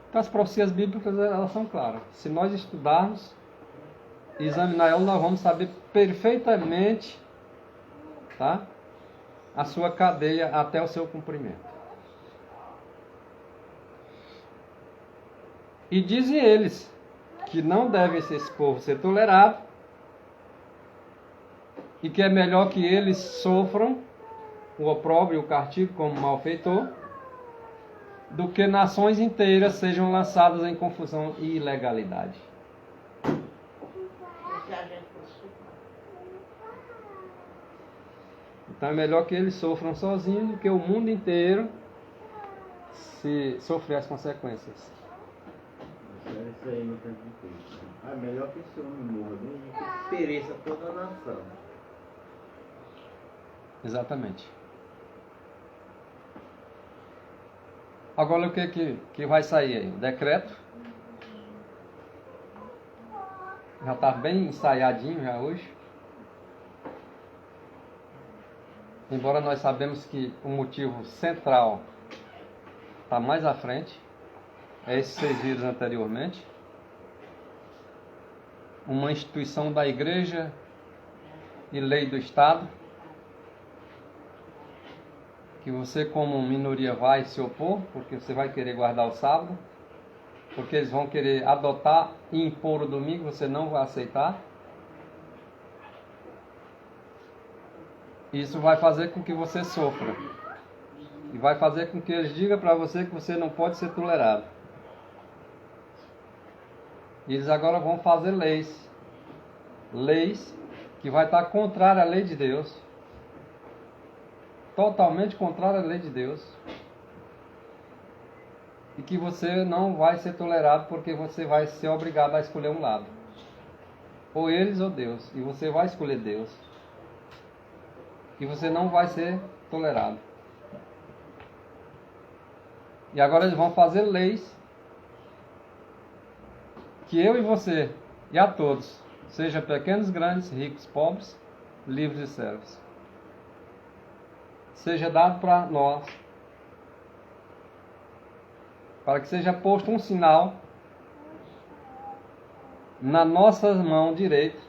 Então as profecias bíblicas, elas são claras. Se nós estudarmos e examinar elas, nós vamos saber perfeitamente, tá, a sua cadeia até o seu cumprimento. E dizem eles que não deve esse povo ser tolerado e que é melhor que eles sofram o opróbrio e o castigo como malfeitor do que nações inteiras sejam lançadas em confusão e ilegalidade. Então é melhor que eles sofram sozinhos do que o mundo inteiro se sofrer as consequências. Isso aí não tem difícil. É melhor que esse homem morra do que pereça toda a nação. Exatamente. Agora o que vai sair aí? O decreto. Já está bem ensaiadinho já hoje. Embora nós sabemos que o motivo central está mais à frente. É esses 6 vídeos anteriormente. Uma instituição da igreja e lei do Estado. Que você como minoria vai se opor, porque você vai querer guardar o sábado, porque eles vão querer adotar e impor o domingo, você não vai aceitar. Isso vai fazer com que você sofra. E vai fazer com que eles digam para você que você não pode ser tolerado. E eles agora vão fazer leis. Leis que vai estar contrária à lei de Deus. Totalmente contrária à lei de Deus. E que você não vai ser tolerado porque você vai ser obrigado a escolher um lado. Ou eles ou Deus. E você vai escolher Deus. E você não vai ser tolerado. E agora eles vão fazer leis que eu e você, e a todos, seja pequenos, grandes, ricos, pobres, livres e servos, seja dado para nós, para que seja posto um sinal na nossa mão direita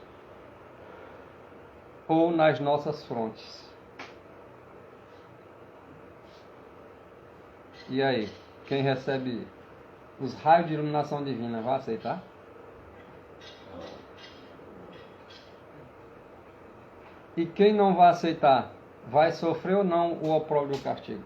ou nas nossas frontes. E aí, quem recebe os raios de iluminação divina vai aceitar? E quem não vai aceitar, vai sofrer ou não o opróbrio do castigo?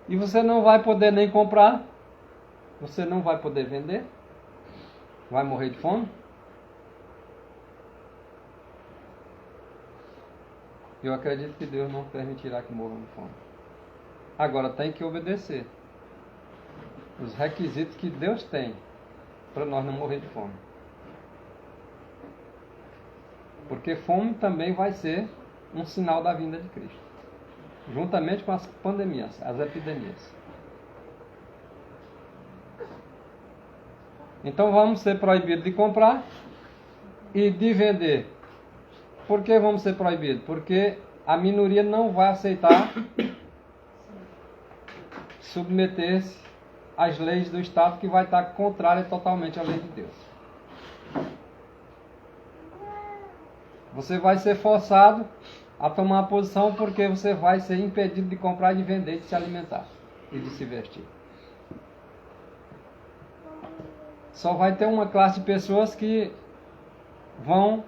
E você não vai poder nem comprar, você não vai poder vender, vai morrer de fome. Eu acredito que Deus não permitirá que morram de fome. Agora tem que obedecer os requisitos que Deus tem para nós não morrer de fome. Porque fome também vai ser um sinal da vinda de Cristo, juntamente com as pandemias, as epidemias. Então vamos ser proibidos de comprar e de vender. Por que vamos ser proibidos? Porque a minoria não vai aceitar submeter-se às leis do Estado, que vai estar contrária totalmente à lei de Deus. Você vai ser forçado a tomar uma posição porque você vai ser impedido de comprar, de vender, de se alimentar e de se vestir. Só vai ter uma classe de pessoas que vão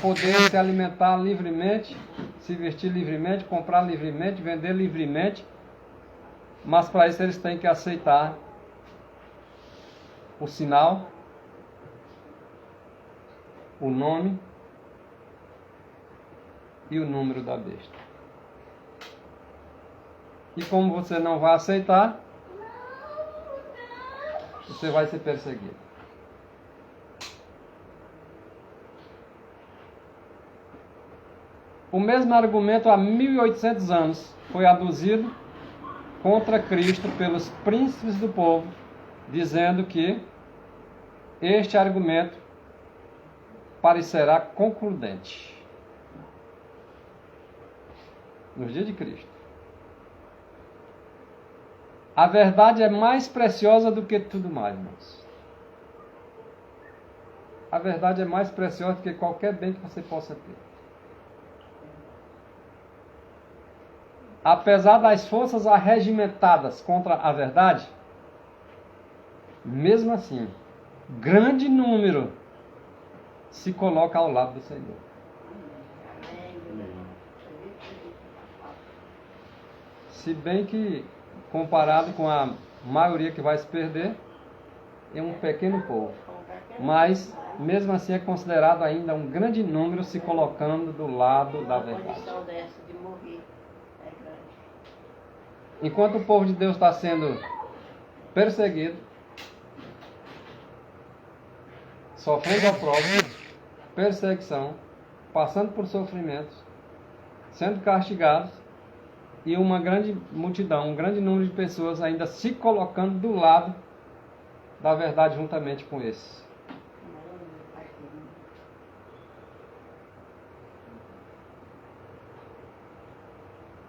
poder se alimentar livremente, se vestir livremente, comprar livremente, vender livremente, mas para isso eles têm que aceitar o sinal, o nome e o número da besta. E como você não vai aceitar, você vai ser perseguido. O mesmo argumento há 1800 anos foi aduzido contra Cristo pelos príncipes do povo, dizendo que este argumento parecerá concludente nos dias de Cristo. A verdade é mais preciosa do que tudo mais, irmãos. A verdade é mais preciosa do que qualquer bem que você possa ter. Apesar das forças arregimentadas contra a verdade, mesmo assim, grande número se coloca ao lado do Senhor. Se bem que, comparado com a maioria que vai se perder, é um pequeno povo. Mas, mesmo assim, é considerado ainda um grande número se colocando do lado da verdade. Enquanto o povo de Deus está sendo perseguido, sofrendo opróbrio, perseguição, passando por sofrimentos, sendo castigados, e uma grande multidão, um grande número de pessoas ainda se colocando do lado da verdade juntamente com esses.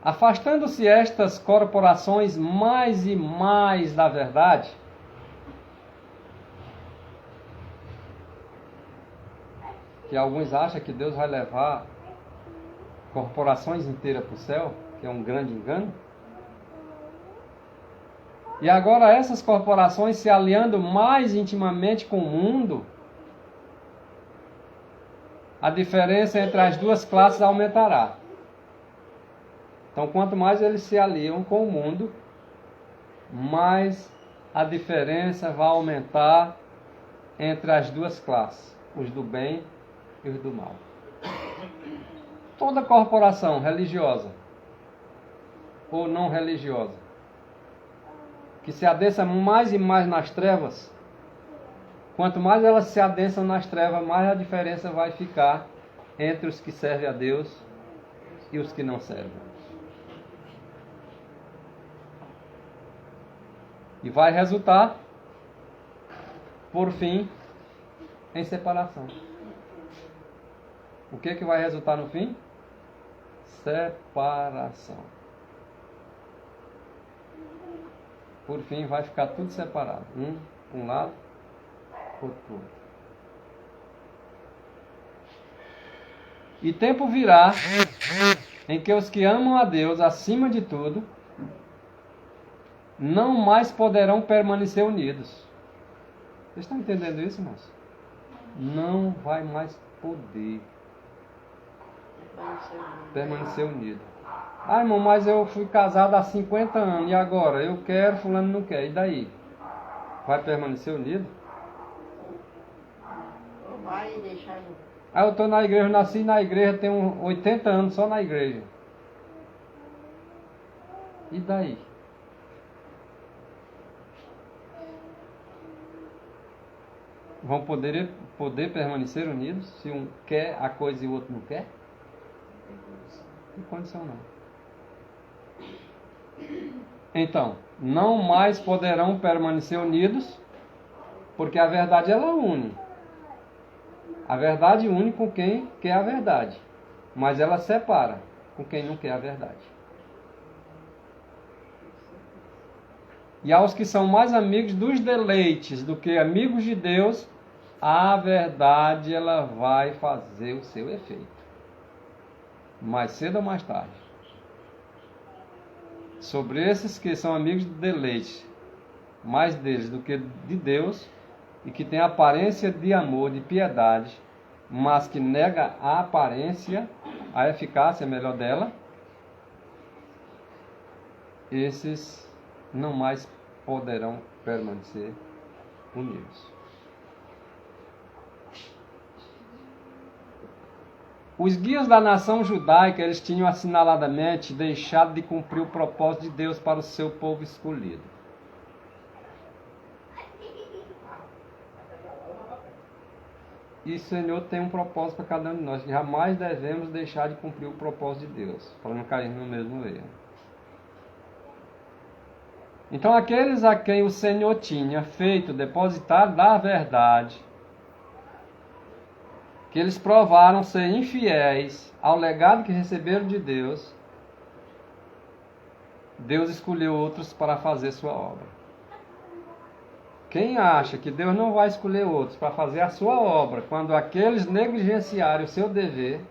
Afastando-se estas corporações mais e mais da verdade, que alguns acham que Deus vai levar corporações inteiras para o céu, que é um grande engano. E agora essas corporações se aliando mais intimamente com o mundo, a diferença entre as duas classes aumentará. Então, quanto mais eles se aliam com o mundo, mais a diferença vai aumentar entre as duas classes, os do bem e os do mal. Toda corporação religiosa ou não religiosa que se adensa mais e mais nas trevas, quanto mais elas se adensam nas trevas, mais a diferença vai ficar entre os que servem a Deus e os que não servem. E vai resultar, por fim, em separação. O que vai resultar no fim? Separação. Por fim, vai ficar tudo separado. Um para um lado, outro para o outro. E tempo virá em que os que amam a Deus acima de tudo não mais poderão permanecer unidos. Vocês estão entendendo isso, irmãos? Não vai mais poder permanecer unido. Ah, irmão, mas eu fui casado há 50 anos e agora? Eu quero, fulano não quer. E daí? Vai permanecer unido? Ou vai deixar. Ah, eu estou na igreja, nasci na igreja, tenho 80 anos só na igreja. E daí? Vão poder permanecer unidos se um quer a coisa e o outro não quer? Não tem condição não. Então, não mais poderão permanecer unidos, porque a verdade ela une. A verdade une com quem quer a verdade, mas ela separa com quem não quer a verdade. E aos que são mais amigos dos deleites do que amigos de Deus, a verdade ela vai fazer o seu efeito, mais cedo ou mais tarde. Sobre esses que são amigos do deleite, mais deles do que de Deus, e que tem aparência de amor, de piedade, mas que nega a aparência, a eficácia melhor dela, esses não mais poderão permanecer unidos. Os guias da nação judaica, eles tinham assinaladamente deixado de cumprir o propósito de Deus para o seu povo escolhido. E o Senhor tem um propósito para cada um de nós. Jamais devemos deixar de cumprir o propósito de Deus, para não cair no mesmo erro. Então, aqueles a quem o Senhor tinha feito depositar da verdade, que eles provaram ser infiéis ao legado que receberam de Deus, Deus escolheu outros para fazer sua obra. Quem acha que Deus não vai escolher outros para fazer a sua obra, quando aqueles negligenciarem o seu dever,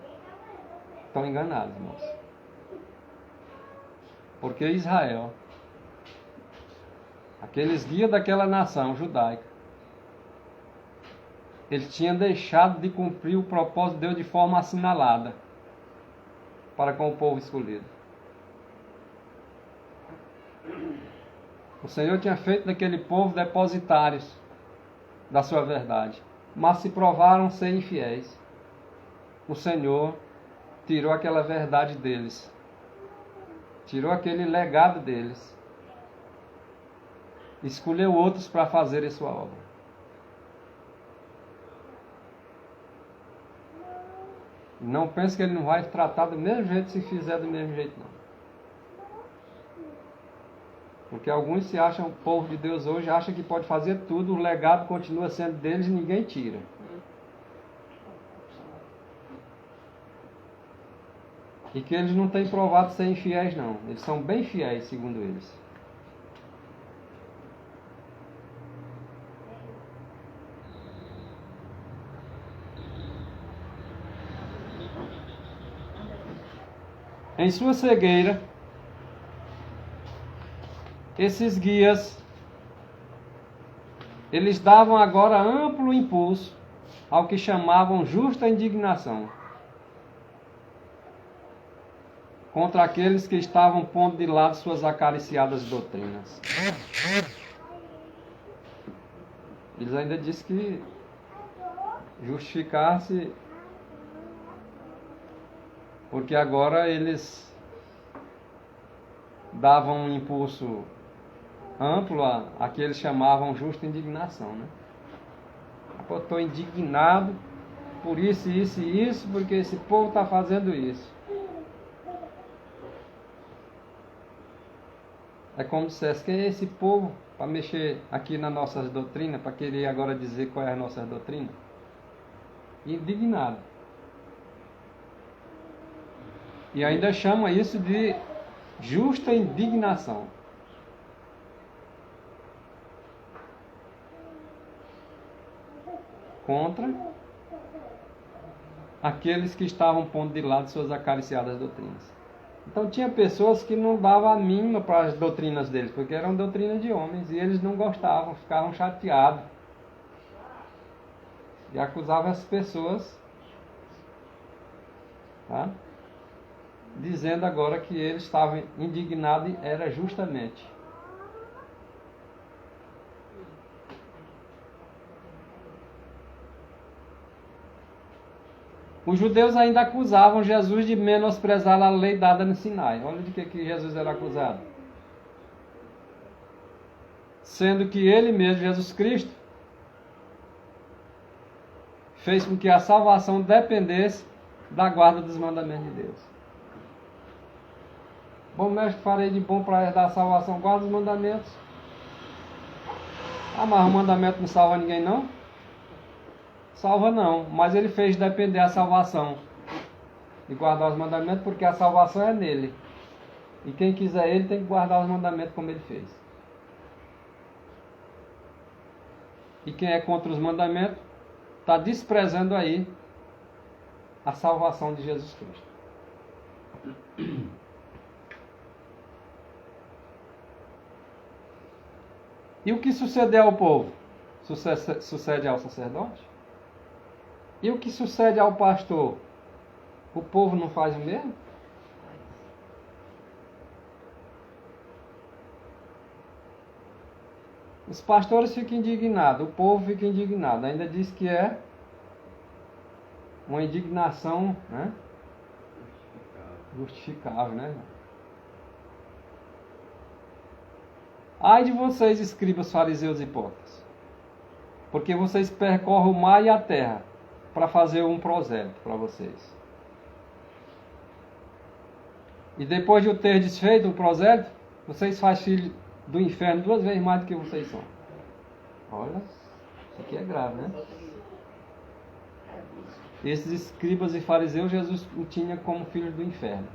estão enganados, irmãos. Porque Israel, aqueles guias daquela nação judaica, eles tinham deixado de cumprir o propósito de Deus de forma assinalada para com o povo escolhido. O Senhor tinha feito daquele povo depositários da sua verdade, mas se provaram ser infiéis. O Senhor tirou aquela verdade deles, tirou aquele legado deles, escolheu outros para fazerem sua obra. Não pense que Ele não vai tratar do mesmo jeito se fizer do mesmo jeito, não. Porque alguns se acham, o povo de Deus hoje acha que pode fazer tudo, o legado continua sendo deles e ninguém tira. E que eles não têm provado ser infiéis, não. Eles são bem fiéis, segundo eles. Em sua cegueira, esses guias, eles davam agora amplo impulso ao que chamavam justa indignação contra aqueles que estavam pondo de lado suas acariciadas doutrinas. Eles ainda dizem que justificar-se porque agora eles davam um impulso amplo a que eles chamavam justa indignação, né? Eu estou indignado por isso, isso e isso, porque esse povo está fazendo isso. É como se dissesse, quem é esse povo para mexer aqui nas nossas doutrinas, para querer agora dizer qual é a nossa doutrina? Indignado. E ainda chama isso de justa indignação. Contra aqueles que estavam pondo de lado suas acariciadas doutrinas. Então tinha pessoas que não davam a mínima para as doutrinas deles, porque eram doutrinas de homens, e eles não gostavam, ficavam chateados. E acusavam as pessoas, tá? dizendo agora que ele estava indignado e era justamente. Os judeus ainda acusavam Jesus de menosprezar a lei dada no Sinai. Olha de que Jesus era acusado. Sendo que ele mesmo, Jesus Cristo, fez com que a salvação dependesse da guarda dos mandamentos de Deus. Bom mestre, farei de bom para herdar a salvação, guarda os mandamentos. Ah, mas o mandamento não salva ninguém não? Salva não, mas ele fez depender a salvação de guardar os mandamentos, porque a salvação é nele. E quem quiser ele tem que guardar os mandamentos como ele fez. E quem é contra os mandamentos está desprezando aí a salvação de Jesus Cristo. E o que sucedeu ao povo? Sucede ao sacerdote? E o que sucede ao pastor? O povo não faz o mesmo? Os pastores ficam indignados, o povo fica indignado. Ainda diz que é uma indignação, né? Justificável, né? Ai de vocês, escribas, fariseus e hipócritas, porque vocês percorrem o mar e a terra para fazer um prosélito para vocês. E depois de eu ter desfeito o prosélito, vocês fazem filho do inferno 2 vezes mais do que vocês são. Olha, isso aqui é grave, né? Esses escribas e fariseus, Jesus o tinha como filhos do inferno.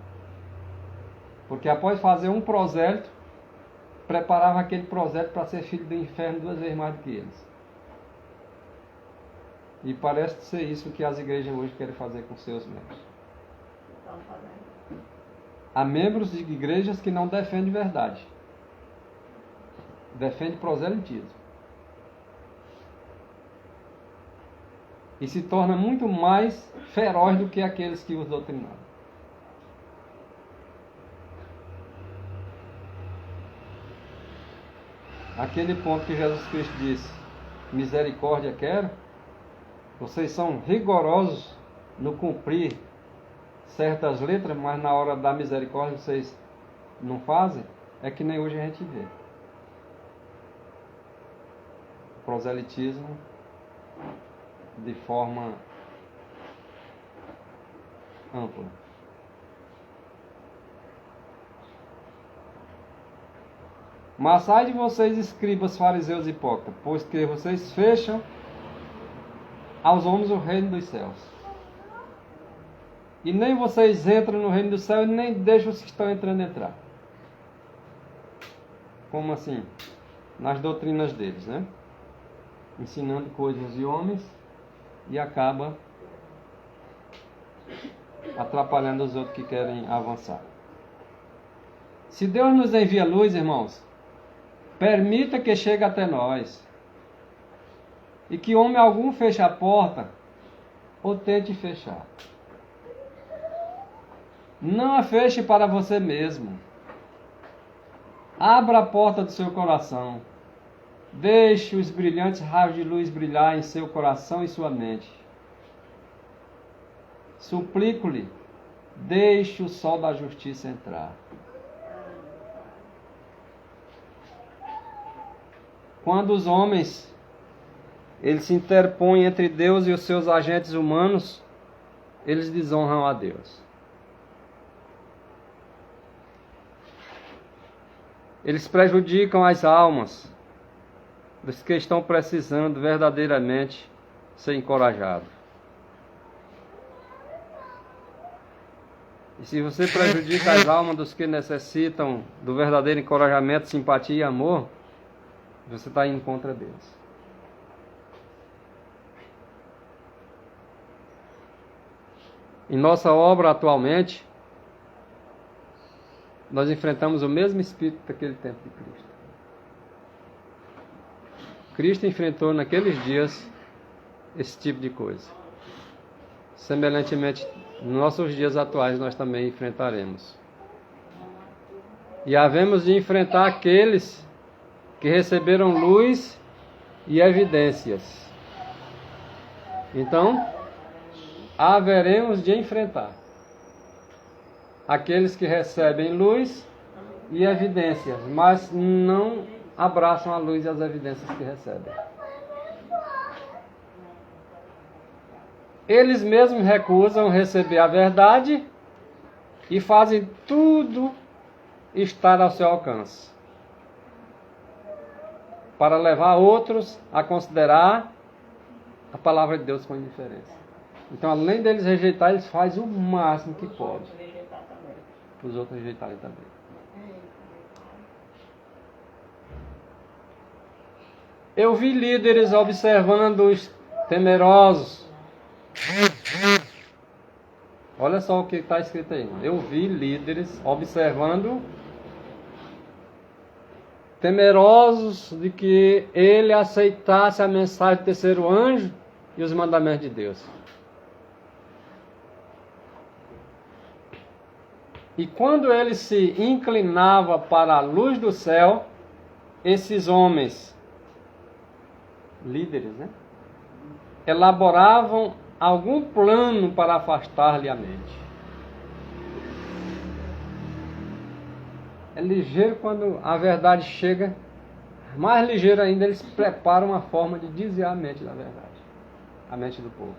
Porque após fazer um prosélito, preparava aquele prosélito para ser filho do inferno 2 vezes mais do que eles. E parece ser isso que as igrejas hoje querem fazer com seus membros. Há membros de igrejas que não defendem verdade. Defendem proselitismo. E se torna muito mais feroz do que aqueles que os doutrinaram. Aquele ponto que Jesus Cristo disse, misericórdia quero, vocês são rigorosos no cumprir certas letras, mas na hora da misericórdia vocês não fazem, é que nem hoje a gente vê. Proselitismo de forma ampla. Mas ai de vocês, escribas, fariseus e hipócritas, pois que vocês fecham aos homens o reino dos céus. E nem vocês entram no reino do céu e nem deixam os que estão entrando entrar. Como assim? Nas doutrinas deles, né? Ensinando coisas de homens e acaba atrapalhando os outros que querem avançar. Se Deus nos envia luz, irmãos, permita que chegue até nós. E que homem algum feche a porta ou tente fechar. Não a feche para você mesmo. Abra a porta do seu coração. Deixe os brilhantes raios de luz brilhar em seu coração e sua mente. Suplico-lhe, deixe o sol da justiça entrar. Quando os homens eles se interpõem entre Deus e os seus agentes humanos, eles desonram a Deus. Eles prejudicam as almas dos que estão precisando verdadeiramente ser encorajados. E se você prejudica as almas dos que necessitam do verdadeiro encorajamento, simpatia e amor, você está indo contra Deus. Em nossa obra atualmente, nós enfrentamos o mesmo espírito daquele tempo de Cristo. Cristo enfrentou naqueles dias esse tipo de coisa. semelhantemente, nos nossos dias atuais, nós também enfrentaremos. E havemos de enfrentar aqueles que receberam luz e evidências. Então, haveremos de enfrentar aqueles que recebem luz e evidências, mas não abraçam a luz e as evidências que recebem. Eles mesmos recusam receber a verdade e fazem tudo estar ao seu alcance, para levar outros a considerar a palavra de Deus com indiferença. Então, além deles rejeitar, eles fazem o máximo que podem para os outros rejeitarem também. Eu vi líderes observando os temerosos. Olha só o que está escrito aí. Eu vi líderes observando temerosos de que ele aceitasse a mensagem do terceiro anjo e os mandamentos de Deus. E quando ele se inclinava para a luz do céu, esses homens, líderes, né, elaboravam algum plano para afastar-lhe a mente. É ligeiro quando a verdade chega, mais ligeiro ainda eles preparam uma forma de desviar a mente da verdade, a mente do povo.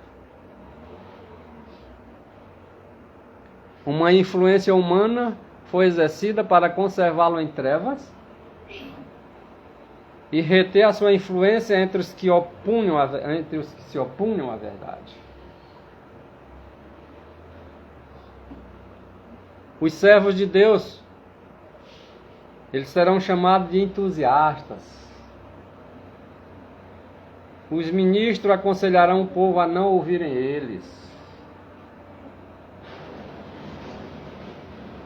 Uma influência humana foi exercida para conservá-lo em trevas e reter a sua influência entre os que se opunham à verdade. Os servos de Deus, eles serão chamados de entusiastas. Os ministros aconselharão o povo a não ouvirem eles.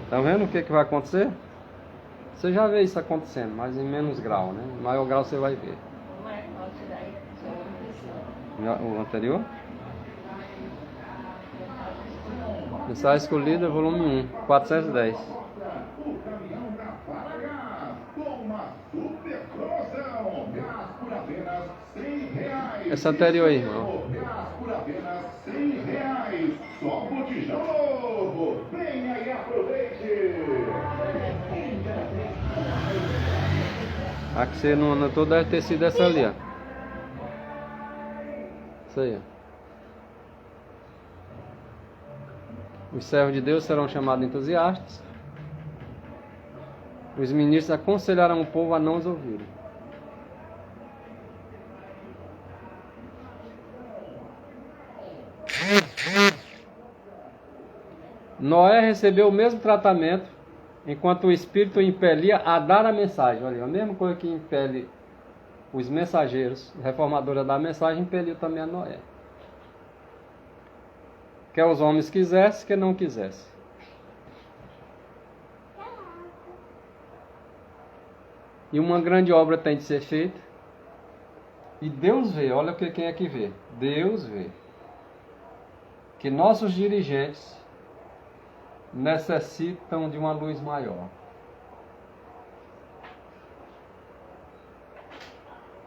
Estão vendo o que vai acontecer? Você já vê isso acontecendo, mas em menos grau, né? Em maior grau você vai ver. O anterior? Mensagem escolhida, volume 1, 410. Essa anterior aí, irmão. Por apenas R$100. Só botijão novo. Venha e aproveite. A que você não anotou deve ter sido essa ali, ó. Isso aí, ó. Os servos de Deus serão chamados entusiastas. Os ministros aconselharão o povo a não os ouvirem. Noé recebeu o mesmo tratamento, enquanto o Espírito o impelia a dar a mensagem. Olha, a mesma coisa que impele os mensageiros, a reformadora da mensagem, impeliu também a Noé. Quer os homens quisessem, quer não quisessem. E uma grande obra tem de ser feita. E Deus vê, olha quem é que vê. Deus vê que nossos dirigentes necessitam de uma luz maior,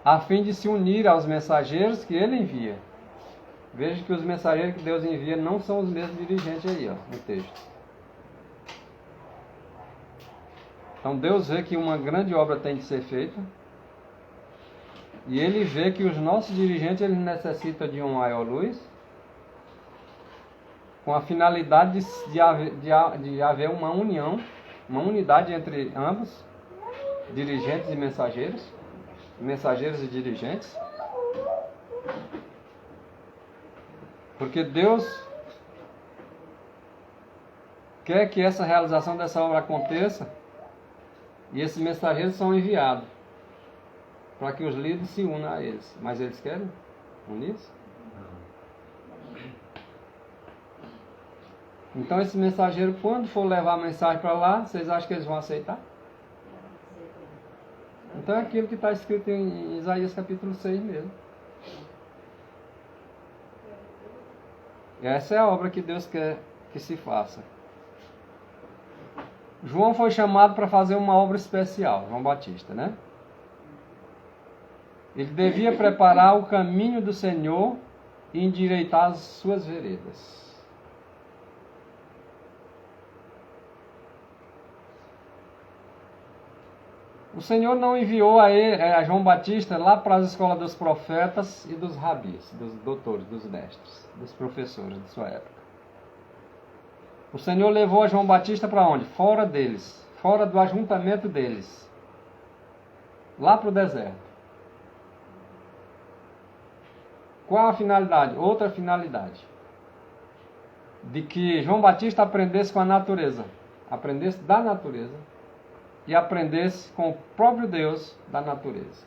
a fim de se unir aos mensageiros que Ele envia. Veja que os mensageiros que Deus envia não são os mesmos dirigentes aí, ó, no texto. Então Deus vê que uma grande obra tem de ser feita, e Ele vê que os nossos dirigentes eles necessitam de uma maior luz, com a finalidade de haver uma união, uma unidade entre ambos, dirigentes e mensageiros e dirigentes. Porque Deus quer que essa realização dessa obra aconteça, e esses mensageiros são enviados para que os líderes se unam a eles. Mas eles querem unir-se? Então esse mensageiro, quando for levar a mensagem para lá, vocês acham que eles vão aceitar? Então é aquilo que está escrito em Isaías capítulo 6 mesmo. Essa é a obra que Deus quer que se faça. João foi chamado para fazer uma obra especial, João Batista, né? Ele devia preparar o caminho do Senhor e endireitar as suas veredas. O Senhor não enviou a João Batista lá para as escolas dos profetas e dos rabis, dos doutores, dos mestres, dos professores de sua época. O Senhor levou a João Batista para onde? Fora deles, fora do ajuntamento deles, lá para o deserto. Qual a finalidade? Outra finalidade. De que João Batista aprendesse com a natureza, aprendesse da natureza, e aprendesse com o próprio Deus da natureza.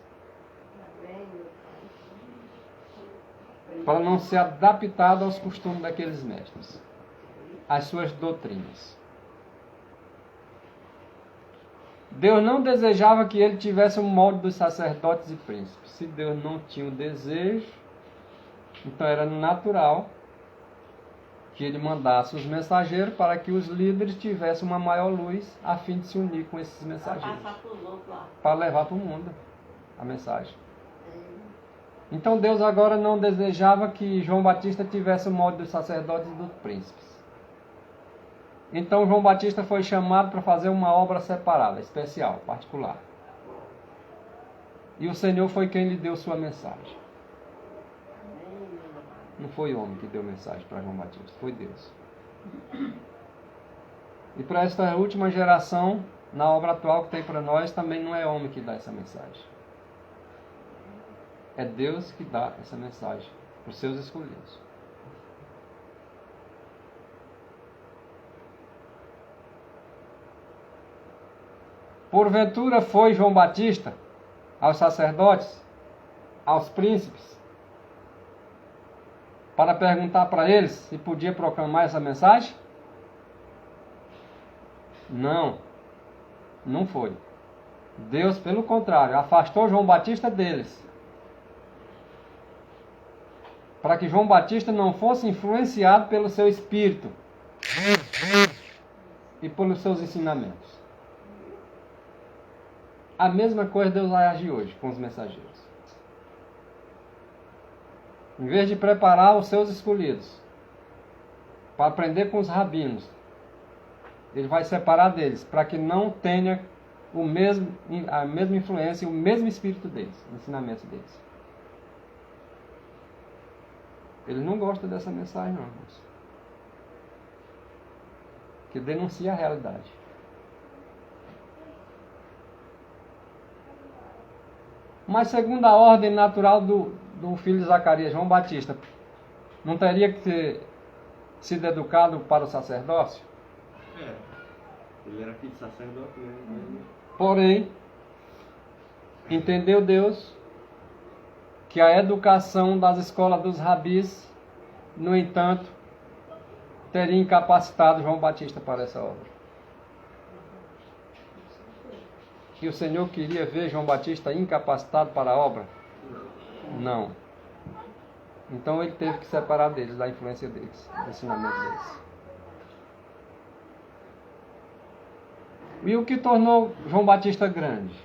Para não ser adaptado aos costumes daqueles mestres, às suas doutrinas. Deus não desejava que ele tivesse o molde dos sacerdotes e príncipes. Se Deus não tinha o desejo, então era natural que ele mandasse os mensageiros para que os líderes tivessem uma maior luz a fim de se unir com esses mensageiros. Para levar para o mundo a mensagem. Então Deus agora não desejava que João Batista tivesse o molde dos sacerdotes e dos príncipes. Então João Batista foi chamado para fazer uma obra separada, especial, particular. E o Senhor foi quem lhe deu sua mensagem. Não foi homem que deu mensagem para João Batista, foi Deus. E para esta última geração, na obra atual que tem para nós, também não é homem que dá essa mensagem. É Deus que dá essa mensagem para os seus escolhidos. Porventura foi João Batista aos sacerdotes, aos príncipes, para perguntar para eles se podia proclamar essa mensagem? Não, não foi. Deus, pelo contrário, afastou João Batista deles, para que João Batista não fosse influenciado pelo seu espírito e pelos seus ensinamentos. A mesma coisa Deus vai agir hoje com os mensageiros. Em vez de preparar os seus escolhidos para aprender com os rabinos, ele vai separar deles para que não tenha a mesma influência e o mesmo espírito deles, o ensinamento deles. Ele não gosta dessa mensagem, não, irmãos. Que denuncia a realidade. Mas segundo a ordem natural do filho de Zacarias, João Batista, não teria que ter sido educado para o sacerdócio? Ele era filho de sacerdote, né? Porém, entendeu Deus que a educação das escolas dos rabis, no entanto, teria incapacitado João Batista para essa obra. E o Senhor queria ver João Batista incapacitado para a obra? Não. Então ele teve que separar deles, da influência deles, do ensinamento deles. E o que tornou João Batista grande?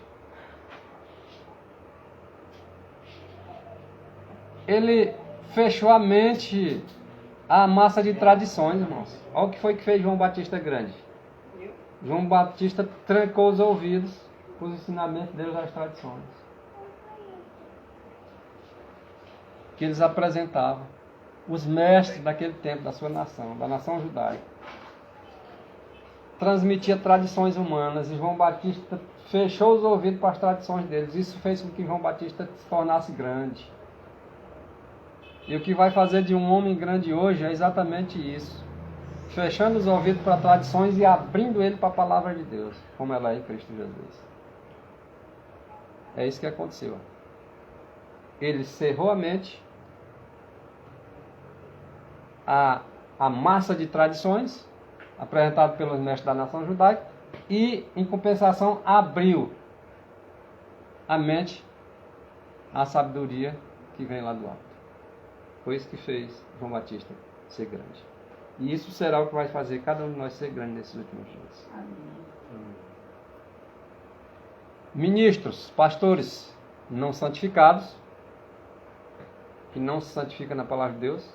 Ele fechou a mente à massa de tradições, irmãos. Olha o que foi que fez João Batista grande. João Batista trancou os ouvidos para os ensinamentos deles às tradições que eles apresentavam, os mestres daquele tempo, da sua nação, da nação judaica. Transmitia tradições humanas e João Batista fechou os ouvidos para as tradições deles. Isso fez com que João Batista se tornasse grande. E o que vai fazer de um homem grande hoje é exatamente isso. Fechando os ouvidos para tradições e abrindo ele para a palavra de Deus, como ela é em Cristo Jesus. É isso que aconteceu. Ele cerrou a mente a massa de tradições apresentado pelos mestres da nação judaica e, em compensação, abriu a mente à sabedoria que vem lá do alto. Foi isso que fez João Batista ser grande. E isso será o que vai fazer cada um de nós ser grande nesses últimos dias. Ministros, pastores não santificados, que não se santificam na palavra de Deus,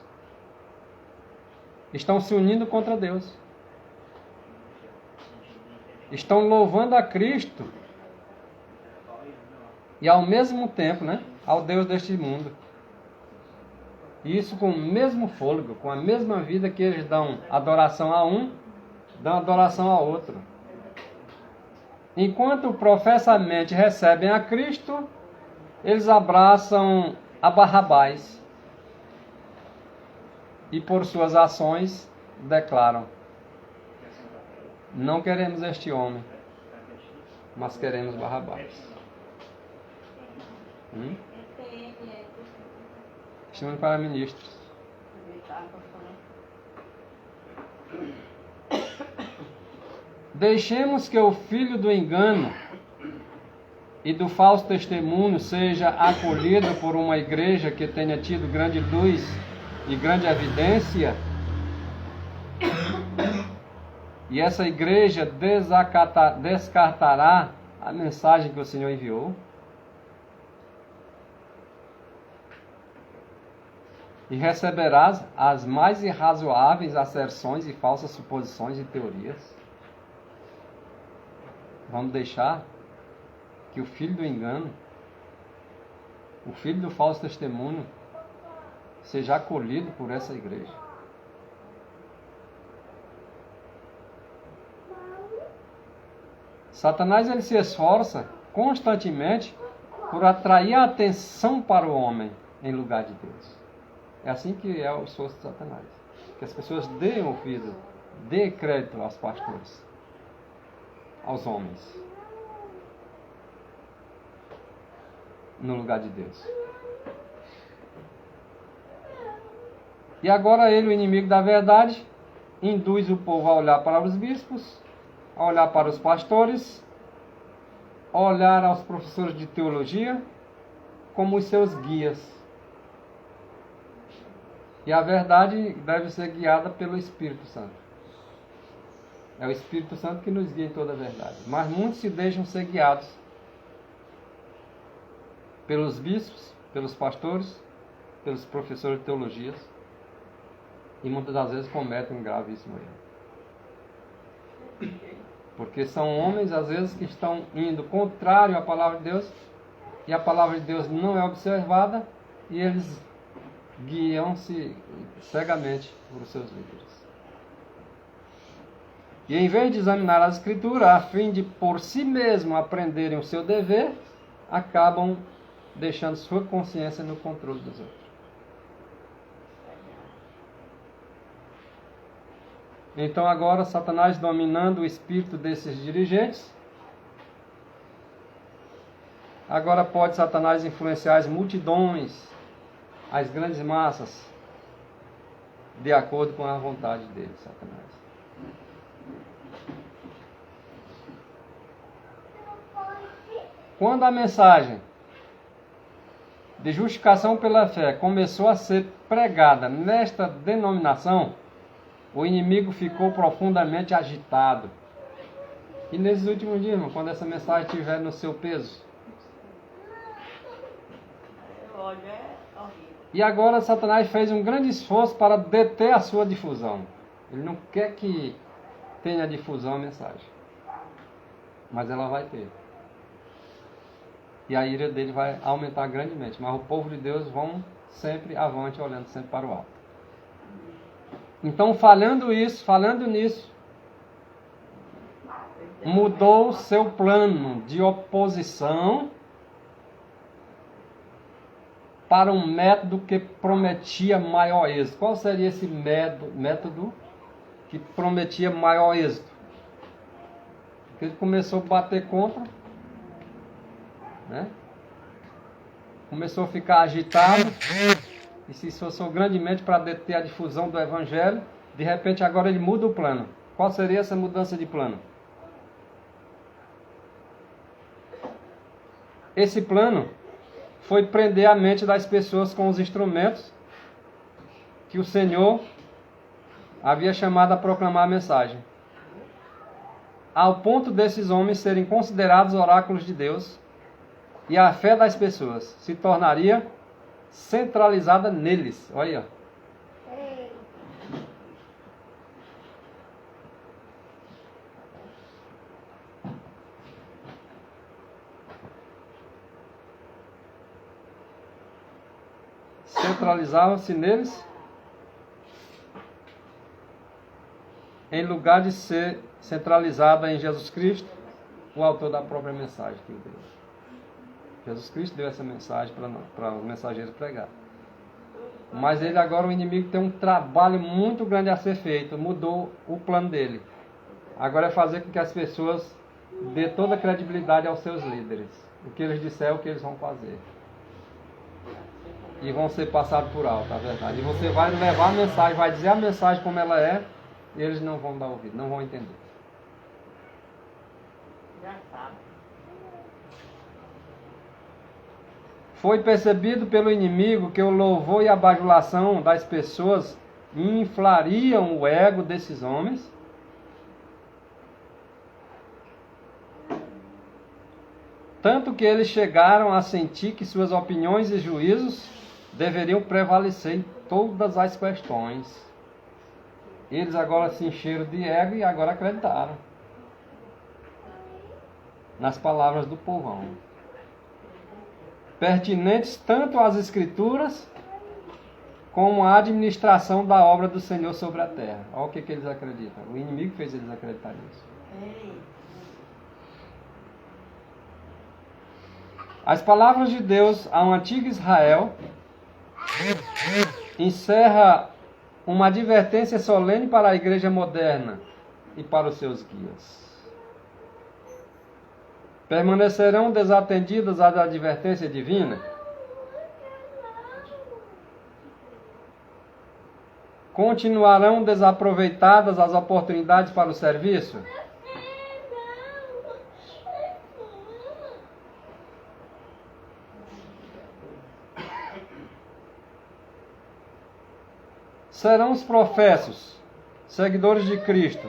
estão se unindo contra Deus. Estão louvando a Cristo e ao mesmo tempo, ao Deus deste mundo. E isso com o mesmo fôlego, com a mesma vida que eles dão adoração a um, dão adoração a outro. Enquanto professamente recebem a Cristo, eles abraçam a Barrabás e por suas ações declaram: não queremos este homem, mas queremos Barrabás. Chamando para ministros. Deixemos que o filho do engano e do falso testemunho seja acolhido por uma igreja que tenha tido grande luz e grande evidência, e essa igreja descartará a mensagem que o Senhor enviou, e receberás as mais irrazoáveis asserções e falsas suposições e teorias. Vamos deixar que o filho do engano, o filho do falso testemunho, seja acolhido por essa igreja. Satanás ele se esforça constantemente por atrair a atenção para o homem em lugar de Deus. É assim que é o esforço de Satanás. Que as pessoas deem ouvido, deem crédito aos pastores, aos homens, no lugar de Deus. E agora ele, o inimigo da verdade, induz o povo a olhar para os bispos, a olhar para os pastores, a olhar aos professores de teologia como os seus guias. E a verdade deve ser guiada pelo Espírito Santo. É o Espírito Santo que nos guia em toda a verdade. Mas muitos se deixam ser guiados pelos bispos, pelos pastores, pelos professores de teologias, e muitas das vezes cometem um gravíssimo erro. Porque são homens, às vezes, que estão indo contrário à palavra de Deus, e a palavra de Deus não é observada, e eles guiam-se cegamente por seus líderes. E em vez de examinar as Escrituras, a fim de por si mesmo aprenderem o seu dever, acabam deixando sua consciência no controle dos outros. Então agora Satanás, dominando o espírito desses dirigentes, agora pode Satanás influenciar as multidões, as grandes massas, de acordo com a vontade dele, Satanás. Quando a mensagem de justificação pela fé começou a ser pregada nesta denominação, o inimigo ficou profundamente agitado. E nesses últimos dias, irmão, quando essa mensagem estiver no seu peso, e agora Satanás fez um grande esforço para deter a sua difusão. Ele não quer que tenha difusão a mensagem, mas ela vai ter. E a ira dele vai aumentar grandemente. Mas o povo de Deus vão sempre avante, olhando sempre para o alto. Então, falando nisso, mudou o seu plano de oposição para um método que prometia maior êxito. Qual seria esse método que prometia maior êxito? Porque ele começou a bater contra, começou a ficar agitado e se esforçou grandemente para deter a difusão do Evangelho. De repente agora ele muda o plano. Qual seria essa mudança de plano? Esse plano foi prender a mente das pessoas com os instrumentos que o Senhor havia chamado a proclamar a mensagem, ao ponto desses homens serem considerados oráculos de Deus, e a fé das pessoas se tornaria centralizada neles. Olha aí, ó. Centralizava-se neles, em lugar de ser centralizada em Jesus Cristo, o autor da própria mensagem que ele deu. Jesus Cristo deu essa mensagem para os mensageiros pregar. Mas ele agora, o inimigo, tem um trabalho muito grande a ser feito. Mudou o plano dele. Agora é fazer com que as pessoas dê toda a credibilidade aos seus líderes. O que eles disserem, o que eles vão fazer. E vão ser passados por alto, a verdade. E você vai levar a mensagem, vai dizer a mensagem como ela é, e eles não vão dar ouvido, não vão entender. Já sabe. Foi percebido pelo inimigo que o louvor e a bajulação das pessoas inflariam o ego desses homens, tanto que eles chegaram a sentir que suas opiniões e juízos deveriam prevalecer em todas as questões. Eles agora se encheram de ego e agora acreditaram nas palavras do povão, pertinentes tanto às Escrituras como à administração da obra do Senhor sobre a terra. Olha o que eles acreditam. O inimigo fez eles acreditar nisso. As palavras de Deus ao antigo Israel encerra uma advertência solene para a igreja moderna e para os seus guias. Permanecerão desatendidas às advertências divinas? Continuarão desaproveitadas as oportunidades para o serviço? Serão os professos, seguidores de Cristo.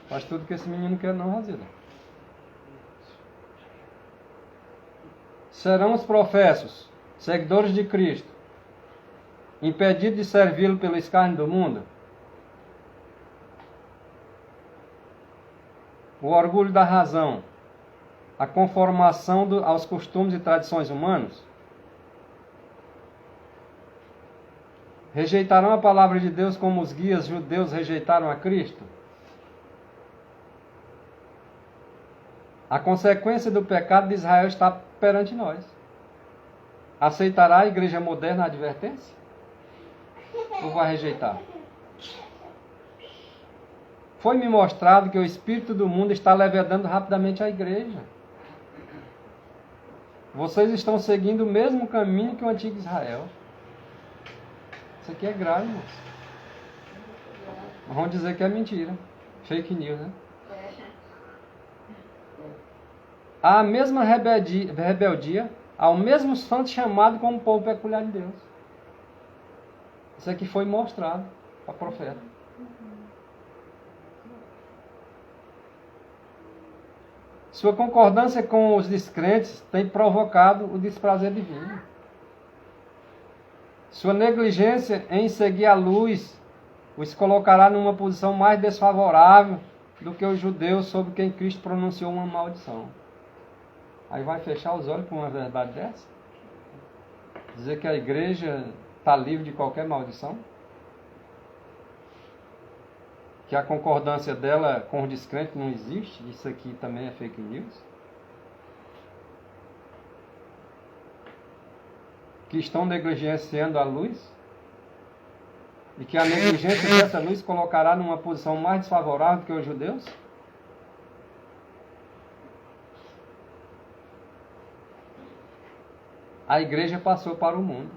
Faz tudo que esse menino quer não, Razila. Serão os professos, seguidores de Cristo, impedidos de servi-lo pelo escárnio do mundo? O orgulho da razão, a conformação aos costumes e tradições humanos? Rejeitarão a palavra de Deus como os guias judeus rejeitaram a Cristo? A consequência do pecado de Israel está perante nós. Aceitará a igreja moderna a advertência? Ou vai rejeitar? Foi-me mostrado que o espírito do mundo está levedando rapidamente a igreja. Vocês estão seguindo o mesmo caminho que o antigo Israel. Isso aqui é grave, moço. Vamos dizer que é mentira. Fake news, né? Há a mesma rebeldia, ao mesmo santo chamado como povo peculiar de Deus. Isso aqui foi mostrado para o profeta. Sua concordância com os descrentes tem provocado o desprazer divino. Sua negligência em seguir a luz os colocará numa posição mais desfavorável do que os judeus sobre quem Cristo pronunciou uma maldição. Aí vai fechar os olhos para uma verdade dessa? Dizer que a igreja está livre de qualquer maldição? Que a concordância dela com os descrentes não existe? Isso aqui também é fake news? Que estão negligenciando a luz? E que a negligência dessa luz colocará numa posição mais desfavorável do que os judeus? A igreja passou para o mundo,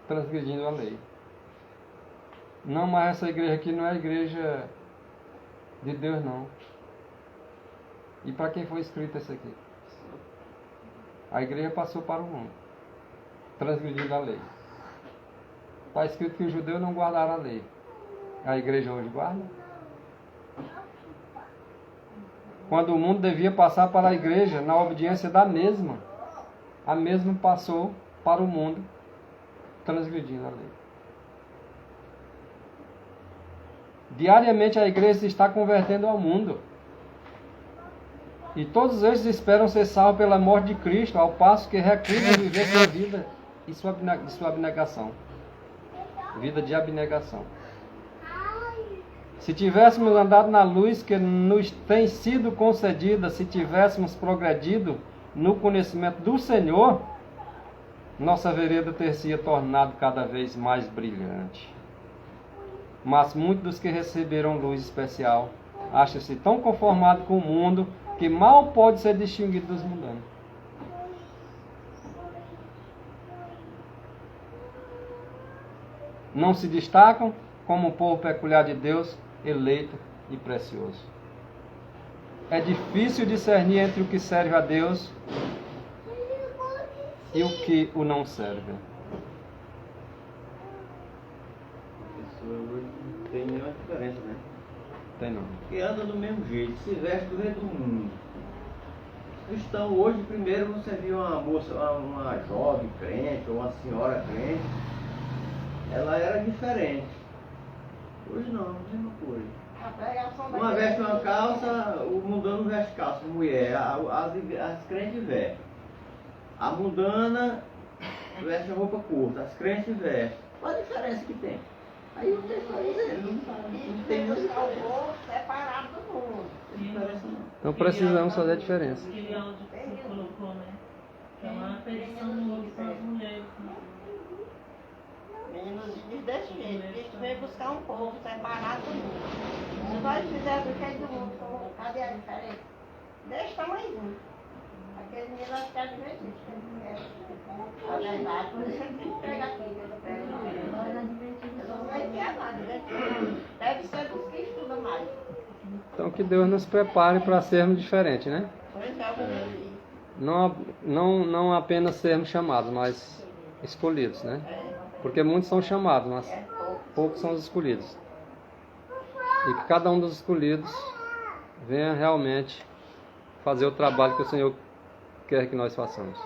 transgredindo a lei. Não, mas essa igreja aqui não é a igreja de Deus, não. E para quem foi escrito isso aqui? A igreja passou para o mundo, transgredindo a lei. Está escrito que os judeus não guardaram a lei. A igreja hoje guarda? Quando o mundo devia passar para a igreja na obediência da mesma, a mesma passou para o mundo, transgredindo a lei. Diariamente a igreja se está convertendo ao mundo. E todos eles esperam ser salvos pela morte de Cristo, ao passo que recusam viver sua vida e sua abnegação. Vida de abnegação. Se tivéssemos andado na luz que nos tem sido concedida, se tivéssemos progredido no conhecimento do Senhor, nossa vereda ter-se tornado cada vez mais brilhante. Mas muitos dos que receberam luz especial acham-se tão conformados com o mundo que mal pode ser distinguido dos mundanos. Não se destacam como um povo peculiar de Deus, eleito e precioso. É difícil discernir entre o que serve a Deus e o que o não serve. A pessoa hoje não tem nenhuma diferença, né? Tem não. Porque anda do mesmo jeito, se veste do jeito do mundo. Cristão hoje, primeiro você viu uma moça, uma jovem crente ou uma senhora crente, ela era diferente. Hoje não, mesma coisa. A pregação Uma veste uma calça, o mundano veste calça, mulher, as crentes vestem. A mundana veste a roupa curta, as crentes vestem. Qual a diferença que tem? Aí não tem diferença, não tem Deus muita salvou separado do mundo. diferença não. Então precisamos fazer a diferença. Aquele áudio que você colocou, né? É uma petição do mundo para as mulheres. Meninos diz desse jeito, Cristo veio buscar um povo separado do mundo. Se nós fizermos do jeito do mundo, então, cadê a diferença? Desse tamanhozinho. Aquele menino vai ficar de vez a verdade, por isso ele tem que pegar aqui. Eu não vai ter nada, né? Deve ser dos que estudam mais. Então que Deus nos prepare para sermos diferentes, né? Pois é, Não apenas sermos chamados, mas escolhidos, né? Porque muitos são chamados, mas poucos são os escolhidos. E que cada um dos escolhidos venha realmente fazer o trabalho que o Senhor quer que nós façamos.